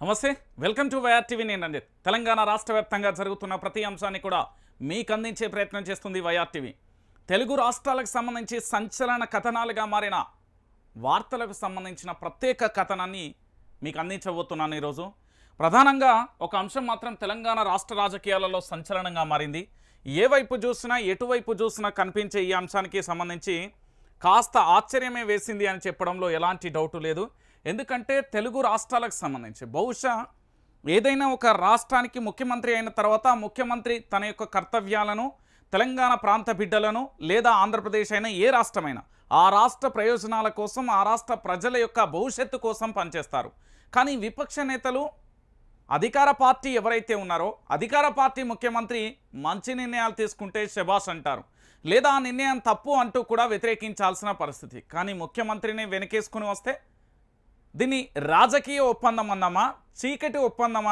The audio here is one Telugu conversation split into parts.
నమస్తే వెల్కమ్ టు వైఆర్ టీవీ నేను రంజిత్ తెలంగాణ రాష్ట్ర వ్యాప్తంగా జరుగుతున్న ప్రతి అంశాన్ని కూడా మీకు అందించే ప్రయత్నం చేస్తుంది వైఆర్ టీవీ తెలుగు రాష్ట్రాలకు సంబంధించి సంచలన కథనాలుగా మారిన వార్తలకు సంబంధించిన ప్రత్యేక కథనాన్ని మీకు అందించబోతున్నాను ఈరోజు ప్రధానంగా ఒక అంశం మాత్రం తెలంగాణ రాష్ట్ర రాజకీయాలలో సంచలనంగా మారింది ఏ వైపు చూసినా ఎటువైపు చూసినా కనిపించే ఈ అంశానికి సంబంధించి కాస్త ఆశ్చర్యమే వేసింది అని చెప్పడంలో ఎలాంటి డౌట్ లేదు ఎందుకంటే తెలుగు రాష్ట్రాలకు సంబంధించి బహుశా ఏదైనా ఒక రాష్ట్రానికి ముఖ్యమంత్రి అయిన తర్వాత ముఖ్యమంత్రి తన యొక్క కర్తవ్యాలను తెలంగాణ ప్రాంత బిడ్డలను లేదా ఆంధ్రప్రదేశ్ అయినా ఏ రాష్ట్రమైనా ఆ రాష్ట్ర ప్రయోజనాల కోసం ఆ రాష్ట్ర ప్రజల యొక్క భవిష్యత్తు కోసం పనిచేస్తారు కానీ విపక్ష నేతలు అధికార పార్టీ ఎవరైతే ఉన్నారో అధికార పార్టీ ముఖ్యమంత్రి మంచి నిర్ణయాలు తీసుకుంటే శభాష్ అంటారు లేదా ఆ నిర్ణయం తప్పు అంటూ కూడా వ్యతిరేకించాల్సిన పరిస్థితి కానీ ముఖ్యమంత్రిని వెనకేసుకుని వస్తే దీన్ని రాజకీయ ఒప్పందం అన్నామా చీకటి ఒప్పందం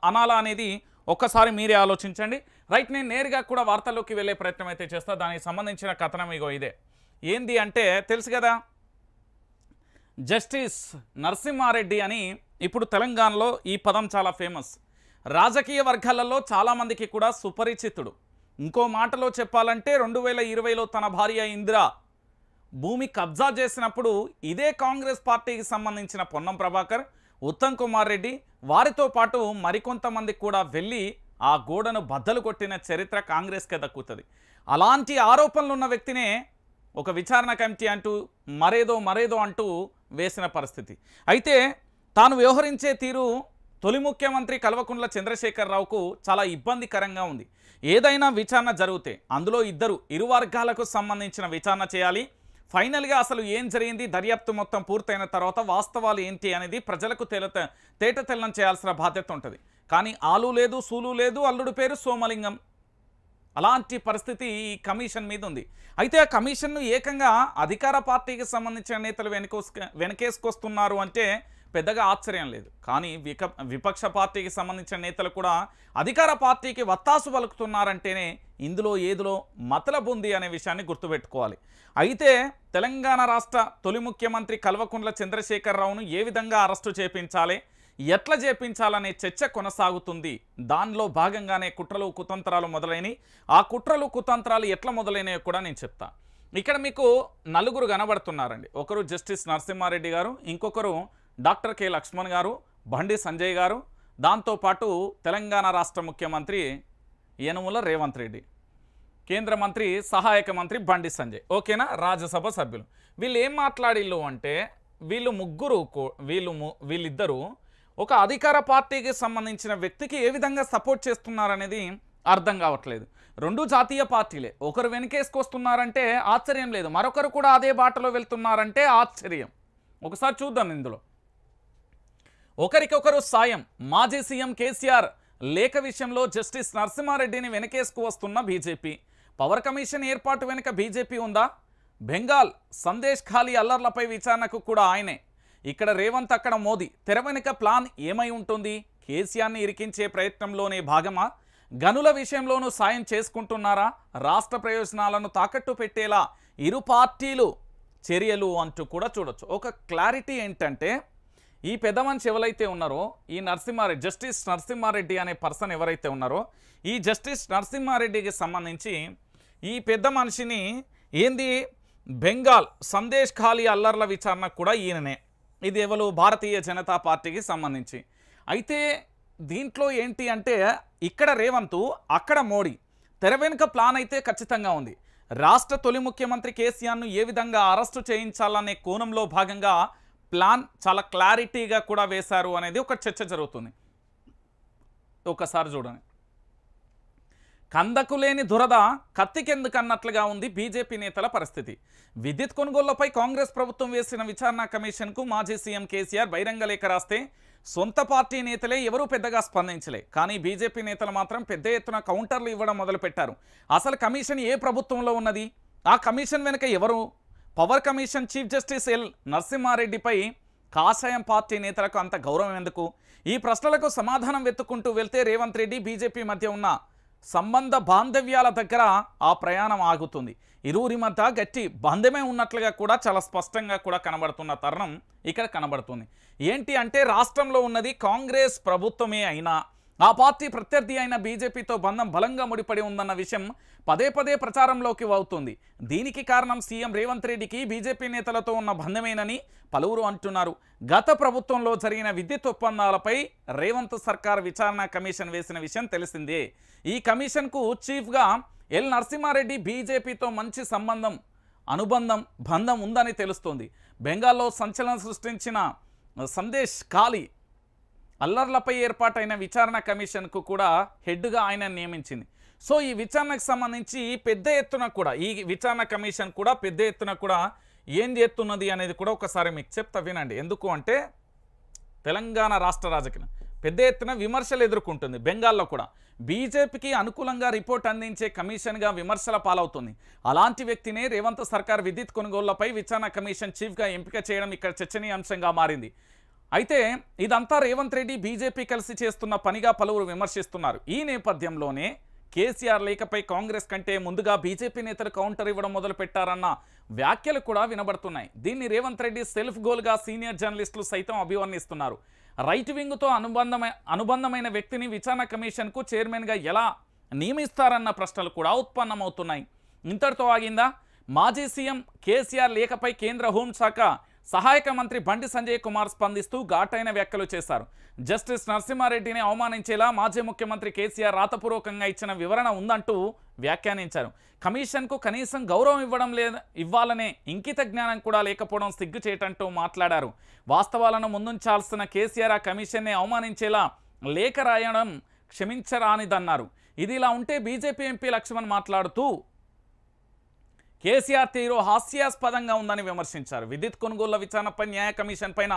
అనాలా అనేది ఒక్కసారి మీరే ఆలోచించండి రైట్ నేను నేరుగా కూడా వార్తల్లోకి వెళ్ళే ప్రయత్నం అయితే చేస్తా దానికి సంబంధించిన కథనం ఇగో ఇదే ఏంది అంటే తెలుసు కదా జస్టిస్ నరసింహారెడ్డి అని ఇప్పుడు తెలంగాణలో ఈ పదం చాలా ఫేమస్ రాజకీయ వర్గాలలో చాలామందికి కూడా సుపరిచితుడు ఇంకో మాటలో చెప్పాలంటే 2020లో తన భార్య ఇందిరా భూమి కబ్జా చేసినప్పుడు ఇదే కాంగ్రెస్ పార్టీకి సంబంధించిన పొన్నం ప్రభాకర్ ఉత్తమ్ కుమార్ రెడ్డి వారితో పాటు మరికొంతమంది కూడా వెళ్ళి ఆ గోడను బద్దలు కొట్టిన చరిత్ర కాంగ్రెస్కే దక్కుతుంది అలాంటి ఆరోపణలు ఉన్న వ్యక్తినే ఒక విచారణ కమిటీ అంటూ మరేదో అంటూ వేసిన పరిస్థితి అయితే తాను వ్యవహరించే తీరు తొలి ముఖ్యమంత్రి కల్వకుంట్ల చంద్రశేఖరరావుకు చాలా ఇబ్బందికరంగా ఉంది ఏదైనా విచారణ జరిగితే అందులో ఇరు వర్గాలకు సంబంధించిన విచారణ చేయాలి ఫైనల్గా అసలు ఏం జరిగింది దర్యాప్తు మొత్తం పూర్తయిన తర్వాత వాస్తవాలు ఏంటి అనేది ప్రజలకు తేటతెల్లం చేయాల్సిన బాధ్యత ఉంటుంది కానీ ఆలు లేదు సూలు లేదు అల్లుడు పేరు సోమలింగం అలాంటి పరిస్థితి ఈ కమిషన్ మీద ఉంది అయితే ఆ కమిషన్ను ఏకంగా అధికార పార్టీకి సంబంధించిన నేతలు వెనకేసుకొస్తున్నారు అంటే పెద్దగా ఆశ్చర్యం లేదు కానీ విపక్ష పార్టీకి సంబంధించిన నేతలు కూడా అధికార పార్టీకి వత్తాసు పలుకుతున్నారంటేనే ఇందులో ఏదిలో మతలబు ఉంది అనే విషయాన్ని గుర్తుపెట్టుకోవాలి అయితే తెలంగాణ రాష్ట్ర తొలి ముఖ్యమంత్రి కల్వకుంట్ల చంద్రశేఖరరావును ఏ విధంగా అరెస్టు చేపించాలి ఎట్లా చేపించాలనే చర్చ కొనసాగుతుంది దానిలో భాగంగానే కుట్రలు కుతంత్రాలు మొదలైనవి ఆ కుట్రలు కుతంత్రాలు ఎట్లా మొదలైనవి కూడా నేను చెప్తా ఇక్కడ మీకు నలుగురు కనబడుతున్నారండి ఒకరు జస్టిస్ నరసింహారెడ్డి గారు ఇంకొకరు డాక్టర్ కె లక్ష్మణ్ గారు బండి సంజయ్ గారు దాంతోపాటు తెలంగాణ రాష్ట్ర ముఖ్యమంత్రి యనమల రేవంత్ రెడ్డి కేంద్ర మంత్రి సహాయక మంత్రి బండి సంజయ్ ఓకేనా రాజ్యసభ సభ్యులు వీళ్ళు ఏం మాట్లాడిల్లు అంటే వీళ్ళిద్దరూ ఒక అధికార పార్టీకి సంబంధించిన వ్యక్తికి ఏ విధంగా సపోర్ట్ చేస్తున్నారనేది అర్థం కావట్లేదు రెండు జాతీయ పార్టీలే ఒకరు వెనకేసుకొస్తున్నారంటే ఆశ్చర్యం లేదు మరొకరు కూడా అదే బాటలో వెళ్తున్నారంటే ఆశ్చర్యం ఒకసారి చూద్దాం ఇందులో ఒకరికొకరు సాయం మాజీ సీఎం కేసీఆర్ లేఖ విషయంలో జస్టిస్ నరసింహారెడ్డిని వెనకేసుకు వస్తున్న బీజేపీ పవర్ కమిషన్ ఏర్పాటు వెనుక బీజేపీ ఉందా బెంగాల్ సందేశ్ ఖాళీ అల్లర్లపై విచారణకు కూడా ఆయనే ఇక్కడ రేవంత్ అక్కడ మోదీ తెర వెనుక ప్లాన్ ఏమై ఉంటుంది కేసీఆర్ని ఇరికించే ప్రయత్నంలోనే భాగమా గనుల విషయంలోనూ సాయం చేసుకుంటున్నారా రాష్ట్ర ప్రయోజనాలను తాకట్టు పెట్టేలా ఇరు పార్టీలు చర్యలు అంటూ కూడా చూడొచ్చు ఒక క్లారిటీ ఏంటంటే ఈ పెద్ద మనిషి ఎవరైతే ఉన్నారో ఈ జస్టిస్ నరసింహారెడ్డి అనే పర్సన్ ఎవరైతే ఉన్నారో ఈ జస్టిస్ నరసింహారెడ్డికి సంబంధించి ఈ పెద్ద మనిషిని ఏంది బెంగాల్ సందేశ్ ఖాళీ అల్లర్ల విచారణ కూడా ఈయననే ఇది ఎవరు భారతీయ జనతా పార్టీకి సంబంధించి అయితే దీంట్లో ఏంటి అంటే ఇక్కడ రేవంత్ అక్కడ మోడీ తెర వెనుక ప్లాన్ అయితే ఖచ్చితంగా ఉంది రాష్ట్ర తొలి ముఖ్యమంత్రి కేసీఆర్ను ఏ విధంగా అరెస్టు చేయించాలనే కోణంలో భాగంగా ప్లాన్ చాలా క్లారిటీగా కూడా వేశారు అనేది ఒక చర్చ జరుగుతుంది ఒకసారి చూడండి కందకు లేని దురద కత్తికెందుకన్నట్లుగా ఉంది బీజేపీ నేతల పరిస్థితి విద్యుత్ కొనుగోళ్లపై కాంగ్రెస్ ప్రభుత్వం వేసిన విచారణ కమిషన్కు మాజీ సీఎం కేసీఆర్ బహిరంగ లేఖ రాస్తే సొంత పార్టీ నేతలే ఎవరూ పెద్దగా స్పందించలే కానీ బీజేపీ నేతలు మాత్రం పెద్ద ఎత్తున కౌంటర్లు ఇవ్వడం మొదలుపెట్టారు అసలు కమిషన్ ఏ ప్రభుత్వంలో ఉన్నది ఆ కమిషన్ వెనుక ఎవరు power commission chief justice L నరసింహారెడ్డిపై కాషాయం పార్టీ నేతలకు అంత గౌరవం ఎందుకు ఈ ప్రశ్నలకు సమాధానం వెతుక్కుంటూ వెళ్తే రేవంత్ రెడ్డి బీజేపీ మధ్య ఉన్న సంబంధ బాంధవ్యాల దగ్గర ఆ ప్రయాణం ఆగుతుంది. ఇరువురి మధ్య గట్టి బంధమే ఉన్నట్లుగా కూడా చాలా స్పష్టంగా కూడా కనబడుతున్న తరుణం ఇక్కడ కనబడుతుంది. ఏంటి అంటే రాష్ట్రంలో ఉన్నది కాంగ్రెస్ ప్రభుత్వమే అయినా ఆ పార్టీ ప్రత్యర్థి అయిన బీజేపీతో బంధం బలంగా ముడిపడి ఉందన్న విషయం పదే పదే ప్రచారంలోకి అవుతుంది. దీనికి కారణం సీఎం రేవంత్ రెడ్డికి బీజేపీ నేతలతో ఉన్న బంధమేనని పలువురు అంటున్నారు. గత ప్రభుత్వంలో జరిగిన విద్యుత్ ఒప్పందాలపై రేవంత్ సర్కార్ విచారణ కమిషన్ వేసిన విషయం తెలిసిందే. ఈ కమిషన్కు చీఫ్గా ఎల్ నరసింహారెడ్డి బీజేపీతో మంచి బంధం ఉందని తెలుస్తోంది. బెంగాల్లో సంచలనం సృష్టించిన సందేశ్ ఖాళీ అల్లర్లపై ఏర్పాటైన విచారణ కమిషన్కు కూడా హెడ్గా ఆయన నియమించింది. సో ఈ విచారణకు సంబంధించి పెద్ద ఎత్తున కూడా ఈ విచారణ కమిషన్ కూడా పెద్ద ఎత్తున కూడా ఏం చేస్తున్నది అనేది కూడా ఒకసారి మీకు చెప్తా వినండి. ఎందుకు అంటే తెలంగాణ రాష్ట్ర రాజకీయం పెద్ద ఎత్తున విమర్శలు ఎదుర్కొంటుంది. బెంగాల్లో కూడా బీజేపీకి అనుకూలంగా రిపోర్ట్ అందించే కమిషన్గా విమర్శల పాలవుతుంది. అలాంటి వ్యక్తినే రేవంత్ సర్కార్ విద్యుత్ కొనుగోళ్లపై విచారణ కమిషన్ చీఫ్గా ఎంపిక చేయడం ఇక్కడ చర్చనీయాంశంగా మారింది. అయితే ఇదంతా రేవంత్ రెడ్డి బీజేపీ కలిసి చేస్తున్న పనిగా పలువురు విమర్శిస్తున్నారు. ఈ నేపథ్యంలోనే కేసీఆర్ లేఖపై కాంగ్రెస్ కంటే ముందుగా బీజేపీ నేతలు కౌంటర్ ఇవ్వడం మొదలుపెట్టారన్న వ్యాఖ్యలు కూడా వినబడుతున్నాయి. దీన్ని రేవంత్ రెడ్డి సెల్ఫ్ గోల్గా సీనియర్ జర్నలిస్టులు సైతం అభివర్ణిస్తున్నారు. రైట్ వింగ్తో అనుబంధమైన వ్యక్తిని విచారణ కమిషన్కు చైర్మన్గా ఎలా నియమిస్తారన్న ప్రశ్నలు కూడా ఉత్పన్నమవుతున్నాయి. ఇంతటితో ఆగిందా? మాజీ సీఎం కేసీఆర్ లేఖపై కేంద్ర హోంశాఖ సహాయక మంత్రి బండి సంజయ్ కుమార్ స్పందిస్తూ ఘాటైన వ్యాఖ్యలు చేశారు. జస్టిస్ నరసింహారెడ్డిని అవమానించేలా మాజీ ముఖ్యమంత్రి కేసీఆర్ రాతపూర్వకంగా ఇచ్చిన వివరణ ఉందంటూ వ్యాఖ్యానించారు. కమిషన్కు కనీసం గౌరవం ఇవ్వాలనే ఇంకిత జ్ఞానం కూడా లేకపోవడం సిగ్గుచేటంటూ మాట్లాడారు. వాస్తవాలను ముందుంచాల్సిన కేసీఆర్ ఆ కమిషన్ని అవమానించేలా లేఖ రాయడం క్షమించరానిదన్నారు. ఇది ఇలా ఉంటే బీజేపీ ఎంపీ లక్ష్మణ్ మాట్లాడుతూ కేసీఆర్ తీరు హాస్యాస్పదంగా ఉందని విమర్శించారు. విద్యుత్ కొనుగోళ్ల విచారణపై న్యాయ కమిషన్ పైన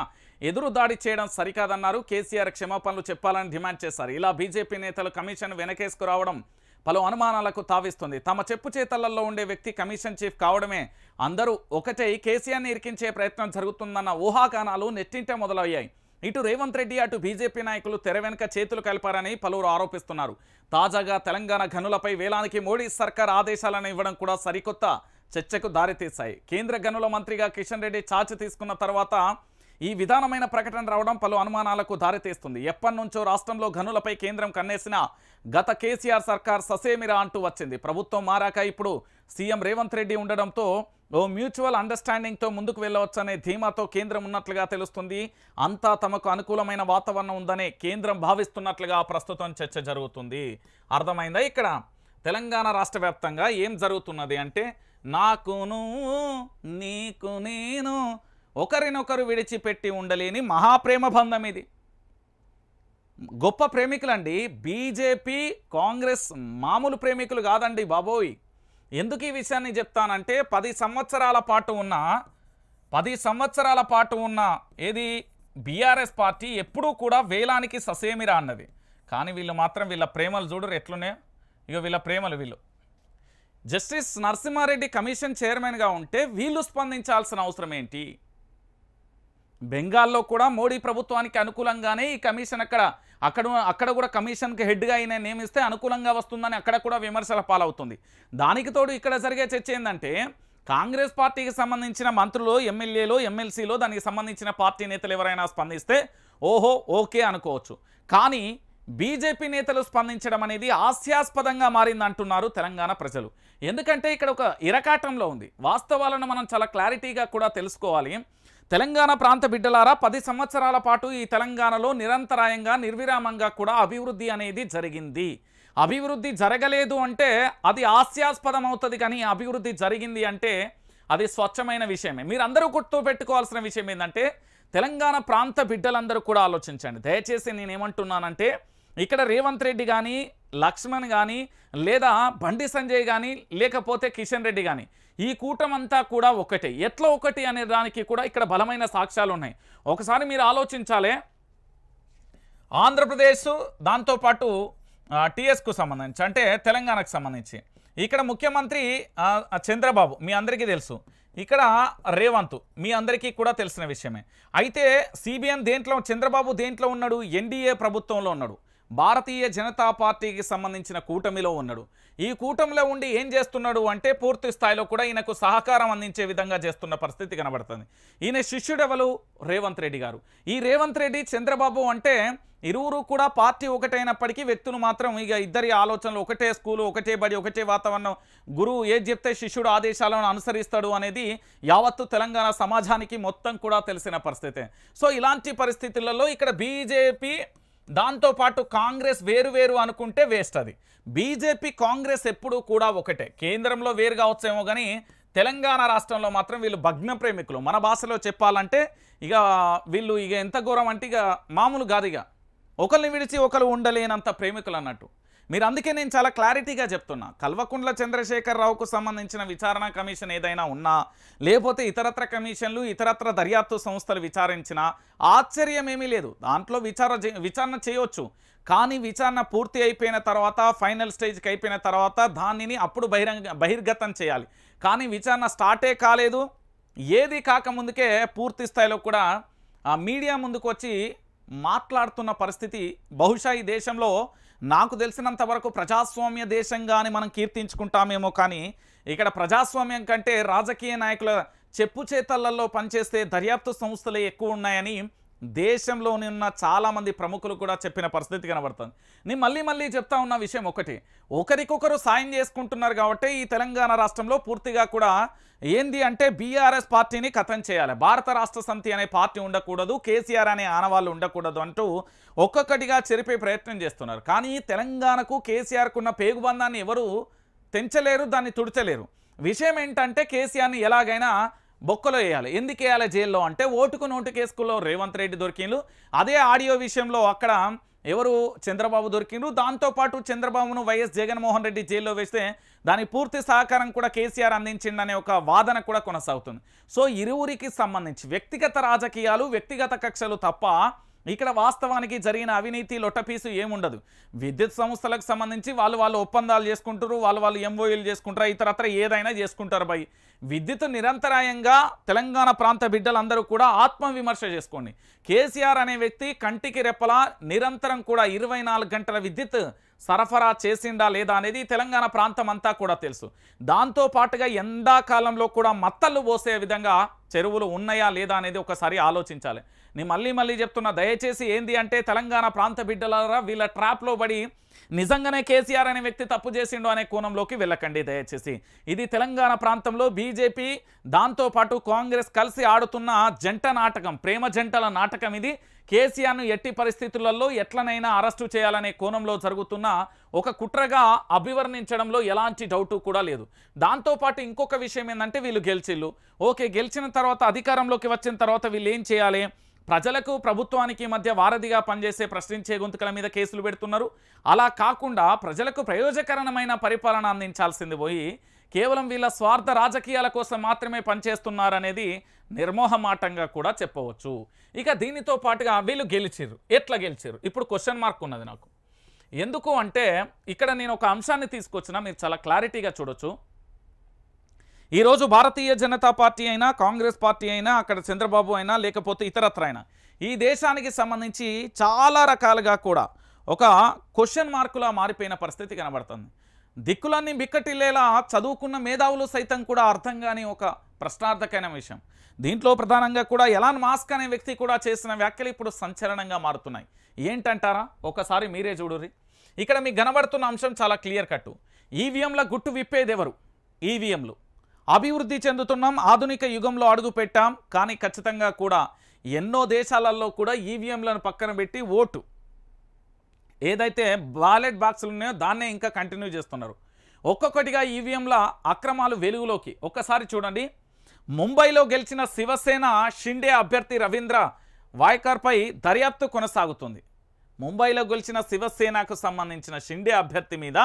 ఎదురు దాడి చేయడం సరికాదన్నారు. కేసీఆర్ క్షమాపణలు చెప్పాలని డిమాండ్ చేశారు. ఇలా బీజేపీ నేతలు కమిషన్ వెనకేసుకురావడం పలు అనుమానాలకు తావిస్తుంది. తమ చెప్పు చేతలలో ఉండే వ్యక్తి కమిషన్ చీఫ్ కావడమే అందరూ ఒకటే కేసీఆర్ని ఇరికించే ప్రయత్నం జరుగుతుందన్న ఊహాగానాలు నెట్టింటే మొదలయ్యాయి. ఇటు రేవంత్ రెడ్డి అటు బీజేపీ నాయకులు తెర వెనుక చేతులు కలిపారని పలువురు ఆరోపిస్తున్నారు. తాజాగా తెలంగాణ గనులపై వేలానికి మోడీ సర్కార్ ఆదేశాలను ఇవ్వడం కూడా సరికొత్త చర్చకు దారితీశాయి. కేంద్ర గనుల మంత్రిగా కిషన్ రెడ్డి ఛార్జ్ తీసుకున్న తర్వాత ఈ విధానమైన ప్రకటన రావడం పలు అనుమానాలకు దారితీస్తుంది. ఎప్పటి నుంచో రాష్ట్రంలో గనులపై కేంద్రం కన్నేసిన గత కేసీఆర్ సర్కార్ ససేమిరా అంటూ వచ్చింది. ప్రభుత్వం మారాక ఇప్పుడు సీఎం రేవంత్ రెడ్డి ఉండడంతో ఓ మ్యూచువల్ అండర్స్టాండింగ్తో ముందుకు వెళ్ళవచ్చనే ధీమాతో కేంద్రం ఉన్నట్లుగా తెలుస్తుంది. అంతా తమకు అనుకూలమైన వాతావరణం ఉందనే కేంద్రం భావిస్తున్నట్లుగా ప్రస్తుతం చర్చ జరుగుతుంది. అర్థమైందా? ఇక్కడ తెలంగాణ రాష్ట్ర వ్యాప్తంగా ఏం జరుగుతున్నది అంటే నాకును నీకు నేను ఒకరినొకరు విడిచిపెట్టి ఉండలేని మహాప్రేమ బంధం. ఇది గొప్ప ప్రేమికులండి. బీజేపీ కాంగ్రెస్ మామూలు ప్రేమికులు కాదండి బాబోయ్. ఎందుకు ఈ విషయాన్ని చెప్తానంటే 10 సంవత్సరాల పాటు ఉన్న ఏది బీఆర్ఎస్ పార్టీ ఎప్పుడూ కూడా వేలానికి ససేమిరా అన్నది. కానీ వీళ్ళు మాత్రం వీళ్ళ ప్రేమలు చూడరు ఎట్లున్నాయో. ఇక వీళ్ళ ప్రేమలు వీళ్ళు జస్టిస్ నరసింహారెడ్డి కమిషన్ చైర్మన్గా ఉంటే వీళ్ళు స్పందించాల్సిన అవసరం ఏంటి? బెంగాల్లో కూడా మోడీ ప్రభుత్వానికి అనుకూలంగానే ఈ కమిషన్ అక్కడ కూడా కమిషన్కి హెడ్గా అయినా నియమిస్తే అనుకూలంగా వస్తుందని అక్కడ కూడా విమర్శల పాలవుతుంది. దానికి తోడు ఇక్కడ జరిగే చర్చ ఏంటంటే కాంగ్రెస్ పార్టీకి సంబంధించిన మంత్రులు ఎమ్మెల్యేలు ఎమ్మెల్సీలో దానికి సంబంధించిన పార్టీ నేతలు ఎవరైనా స్పందిస్తే ఓహో ఓకే అనుకోవచ్చు. కానీ బీజేపీ నేతలు స్పందించడం అనేది హాస్యాస్పదంగా మారిందంటున్నారు తెలంగాణ ప్రజలు. ఎందుకంటే ఇక్కడ ఒక ఇరకాటంలో ఉంది. వాస్తవాలను మనం చాలా క్లారిటీగా కూడా తెలుసుకోవాలి. తెలంగాణ ప్రాంత బిడ్డలారా 10 సంవత్సరాల పాటు ఈ తెలంగాణలో నిరంతరాయంగా నిర్విరామంగా కూడా అభివృద్ధి అనేది జరిగింది. అభివృద్ధి జరగలేదు అంటే అది హాస్యాస్పదం అవుతుంది. కానీ అభివృద్ధి జరిగింది అంటే అది స్వచ్ఛమైన విషయమే. మీరందరూ గుర్తు పెట్టుకోవాల్సిన విషయం ఏంటంటే తెలంగాణ ప్రాంత బిడ్డలందరూ కూడా ఆలోచించండి. దయచేసి నేనేమంటున్నానంటే ఇక్కడ రేవంత్ రెడ్డి కానీ లక్ష్మణ్ కానీ లేదా బండి సంజయ్ కానీ లేకపోతే కిషన్ రెడ్డి కానీ ఈ కూటమంతా కూడా ఒకటే. ఎట్లా ఒకటి అనే దానికి కూడా ఇక్కడ బలమైన సాక్ష్యాలు ఉన్నాయి. ఒకసారి మీరు ఆలోచించాలి. ఆంధ్రప్రదేశ్ దాంతోపాటు టీఎస్కు సంబంధించి అంటే తెలంగాణకు సంబంధించి ఇక్కడ ముఖ్యమంత్రి చంద్రబాబు మీ అందరికీ తెలుసు. ఇక్కడ రేవంత్ మీ అందరికీ కూడా తెలిసిన విషయమే. అయితే సిబిఎన్ దేంట్లో చంద్రబాబు దేంట్లో ఉన్నాడు? ఎన్డీఏ ప్రభుత్వంలో ఉన్నాడు. భారతీయ జనతా పార్టీకి సంబంధించిన కూటమిలో ఉన్నాడు. ఈ కూటమిలో ఉండి ఏం చేస్తున్నాడు అంటే పూర్తి స్థాయిలో కూడా ఈయనకు సహకారం అందించే విధంగా చేస్తున్న పరిస్థితి కనబడుతుంది. ఈయన శిష్యుడెవరు? రేవంత్ రెడ్డి గారు. ఈ రేవంత్ రెడ్డి చంద్రబాబు అంటే ఇరువురు కూడా పార్టీ ఒకటైనప్పటికీ వ్యక్తులు మాత్రం ఇక ఇద్దరి ఆలోచనలు ఒకటే, స్కూలు ఒకటే, బడి ఒకటే, వాతావరణం, గురువు ఏది చెప్తే శిష్యుడు ఆదేశాలను అనుసరిస్తాడు అనేది యావత్తు తెలంగాణ సమాజానికి మొత్తం కూడా తెలిసిన పరిస్థితే. సో ఇలాంటి పరిస్థితులలో ఇక్కడ బీజేపీ దాంతోపాటు కాంగ్రెస్ వేరు అనుకుంటే వేస్ట్. అది బీజేపీ కాంగ్రెస్ ఎప్పుడూ కూడా ఒకటే. కేంద్రంలో వేరు కావచ్చేమో కానీ తెలంగాణ రాష్ట్రంలో మాత్రం వీళ్ళు భగ్న ప్రేమికులు. మన భాషలో చెప్పాలంటే ఇక వీళ్ళు ఇక ఎంత ఘోరం అంటే ఇక మామూలు కాదు, ఇక ఒకరిని విడిచి ఒకరు ఉండలేనంత ప్రేమికులు అన్నట్టు. మీరు అందుకే నేను చాలా క్లారిటీగా చెప్తున్నా, కల్వకుంట్ల చంద్రశేఖరరావుకు సంబంధించిన విచారణ కమిషన్ ఏదైనా ఉన్నా, లేకపోతే ఇతరత్ర కమిషన్లు ఇతరత్ర దర్యాప్తు సంస్థలు విచారించినా ఆశ్చర్యం ఏమీ లేదు. దాంట్లో విచారణ చేయవచ్చు. కానీ విచారణ పూర్తి అయిపోయిన తర్వాత, ఫైనల్ స్టేజ్కి అయిపోయిన తర్వాత దానిని అప్పుడు బహిర్గతం చేయాలి. కానీ విచారణ స్టార్టే కాలేదు. ఏది కాకముందుకే పూర్తి స్థాయిలో కూడా మీడియా ముందుకు వచ్చి మాట్లాడుతున్న పరిస్థితి బహుశా ఈ దేశంలో నాకు తెలిసినంత వరకు ప్రజాస్వామ్య దేశంగాని మనం కీర్తించుకుంటామేమో, కానీ ఇక్కడ ప్రజాస్వామ్యం కంటే రాజకీయ నాయకుల చెప్పు చేతలలో పనిచేస్తే దర్యాప్తు సంస్థలే ఎక్కువ ఉన్నాయని దేశంలోని ఉన్న చాలామంది ప్రముఖులు కూడా చెప్పిన పరిస్థితి కనబడుతుంది. నేను మళ్ళీ చెప్తా ఉన్న విషయం ఒకటి, ఒకరికొకరు సాయం చేసుకుంటున్నారు కాబట్టి ఈ తెలంగాణ రాష్ట్రంలో పూర్తిగా కూడా ఏంది అంటే బీఆర్ఎస్ పార్టీని ఖతం చేయాలి, భారత రాష్ట్ర సమితి అనే పార్టీ ఉండకూడదు, కేసీఆర్ అనే ఆనవాళ్ళు ఉండకూడదు అంటూ ఒక్కొక్కటిగా చెరిపే ప్రయత్నం చేస్తున్నారు. కానీ తెలంగాణకు కేసీఆర్కు ఉన్న పేగుబంధాన్ని ఎవరు తెంచలేరు, దాన్ని తుడచలేరు. విషయం ఏంటంటే కేసీఆర్ని ఎలాగైనా బొక్కలో వేయాలి. ఎందుకు వేయాలి జైల్లో అంటే ఓటుకు నోటు కేసులో రేవంత్ రెడ్డి దొరికిండ్రు. అదే ఆడియో విషయంలో అక్కడ ఎవరు చంద్రబాబు దొరికిండ్రు. దాంతోపాటు చంద్రబాబును వైఎస్ జగన్మోహన్ రెడ్డి జైల్లో వేస్తే దాని పూర్తి సహకారం కూడా కేసీఆర్ అందించిండనే ఒక వాదన కూడా కొనసాగుతుంది. సో ఇరువురికి సంబంధించి వ్యక్తిగత రాజకీయాలు, వ్యక్తిగత కక్షలు తప్ప ఇక్కడ వాస్తవానికి జరిగిన అవినీతి లొట్టపీసు ఏముండదు. విద్యుత్ సంస్థలకు సంబంధించి వాళ్ళు ఒప్పందాలు చేసుకుంటారు, వాళ్ళు ఎంఓయూలు చేసుకుంటారు, ఇతరత్ర ఏదైనా చేసుకుంటారు. బై విద్యుత్ నిరంతరాయంగా తెలంగాణ ప్రాంత బిడ్డలందరూ కూడా ఆత్మవిమర్శ చేసుకోండి. కేసీఆర్ అనే వ్యక్తి కంటికి రెప్పలా నిరంతరం కూడా 24 గంటల విద్యుత్ సరఫరా చేసిండా లేదా అనేది తెలంగాణ ప్రాంతం అంతా కూడా తెలుసు. దాంతోపాటుగా ఎండాకాలంలో కూడా మత్తళ్ళు పోసే విధంగా చెరువులు ఉన్నాయా లేదా అనేది ఒకసారి ఆలోచించాలి. నేను మళ్ళీ చెప్తున్నా, దయచేసి ఏంది అంటే తెలంగాణ ప్రాంత బిడ్డలారా వీళ్ళ ట్రాప్లో పడి నిజంగానే కేసీఆర్ అనే వ్యక్తి తప్పు చేసిండు అనే కోణంలోకి వెళ్ళకండి దయచేసి. ఇది తెలంగాణ ప్రాంతంలో బీజేపీ దాంతోపాటు కాంగ్రెస్ కలిసి ఆడుతున్న జంట నాటకం, ప్రేమ జంటల నాటకం. ఇది కేసీఆర్ను ఎట్టి పరిస్థితులలో ఎట్లనైనా అరెస్టు చేయాలనే కోణంలో జరుగుతున్న ఒక కుట్రగా అభివర్ణించడంలో ఎలాంటి డౌటు కూడా లేదు. దాంతోపాటు ఇంకొక విషయం ఏంటంటే వీళ్ళు గెలిచిళ్ళు, ఓకే, గెలిచిన తర్వాత అధికారంలోకి వచ్చిన తర్వాత వీళ్ళు ఏం చేయాలి? ప్రజలకు ప్రభుత్వానికి మధ్య వారధిగా పనిచేసే ప్రశ్నించే గొంతుకల మీద కేసులు పెడుతున్నారు. అలా కాకుండా ప్రజలకు ప్రయోజకరమైన పరిపాలన అందించాల్సింది పోయి కేవలం వీళ్ళ స్వార్థ రాజకీయాల కోసం మాత్రమే పనిచేస్తున్నారనేది నిర్మోహమాటంగా కూడా చెప్పవచ్చు. ఇక దీనితో పాటుగా వీళ్ళు గెలిచిర్రు. ఎట్లా గెలిచిర్రు? ఇప్పుడు క్వశ్చన్ మార్క్ ఉన్నది నాకు. ఎందుకు అంటే ఇక్కడ నేను ఒక అంశాన్ని తీసుకొచ్చినా, మీరు చాలా క్లారిటీగా చూడొచ్చు. ఈరోజు భారతీయ జనతా పార్టీ అయినా, కాంగ్రెస్ పార్టీ అయినా, అక్కడ చంద్రబాబు అయినా, లేకపోతే ఇతరత్ర అయినా ఈ దేశానికి సంబంధించి చాలా రకాలుగా కూడా ఒక క్వశ్చన్ మార్కులా మారిపోయిన పరిస్థితి కనబడుతుంది. దిక్కులన్నీ బిక్కటిల్లేలా చదువుకున్న మేధావులు సైతం కూడా అర్థం కాని ఒక ప్రశ్నార్థకమైన విషయం. దీంట్లో ప్రధానంగా కూడా ఎలాన్ మాస్క్ అనే వ్యక్తి కూడా చేసిన వ్యాఖ్యలు ఇప్పుడు సంచలనంగా మారుతున్నాయి. ఏంటంటారా? ఒకసారి మీరే చూడుర్రి. ఇక్కడ మీకు కనబడుతున్న అంశం చాలా క్లియర్ కట్టు. ఈవీఎంల గుట్టు విప్పేది ఎవరు? ఈవీఎంలు. అభివృద్ధి చెందుతున్నాం, ఆధునిక యుగంలో అడుగు పెట్టాం, కానీ ఖచ్చితంగా కూడా ఎన్నో దేశాలలో కూడా ఈవీఎంలను పక్కన పెట్టి ఓటు ఏదైతే బ్యాలెట్ బాక్సులు ఉన్నాయో దాన్నే ఇంకా కంటిన్యూ చేస్తున్నారు. ఒక్కొక్కటిగా ఈవీఎంల అక్రమాలు వెలుగులోకి ఒక్కసారి చూడండి. ముంబైలో గెలిచిన శివసేన షిండే అభ్యర్థి రవీంద్ర వాయ్కర్పై దర్యాప్తు కొనసాగుతుంది. ముంబైలో గెలిచిన శివసేనకు సంబంధించిన షిండే అభ్యర్థి మీద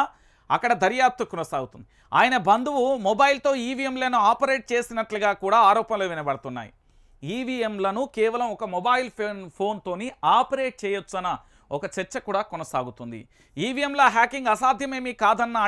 అక్కడ దర్యాప్తు కొనసాగుతుంది. ఆయన బంధువు మొబైల్తో ఈవీఎంలను ఆపరేట్ చేసినట్లుగా కూడా ఆరోపణలు వినబడుతున్నాయి. ఈవీఎంలను కేవలం ఒక మొబైల్ ఫోన్తోని ఆపరేట్ చేయొచ్చన్న ఒక చర్చ కూడా కొనసాగుతుంది. ఈవీఎంల హ్యాకింగ్ అసాధ్యమేమీ కాదన్న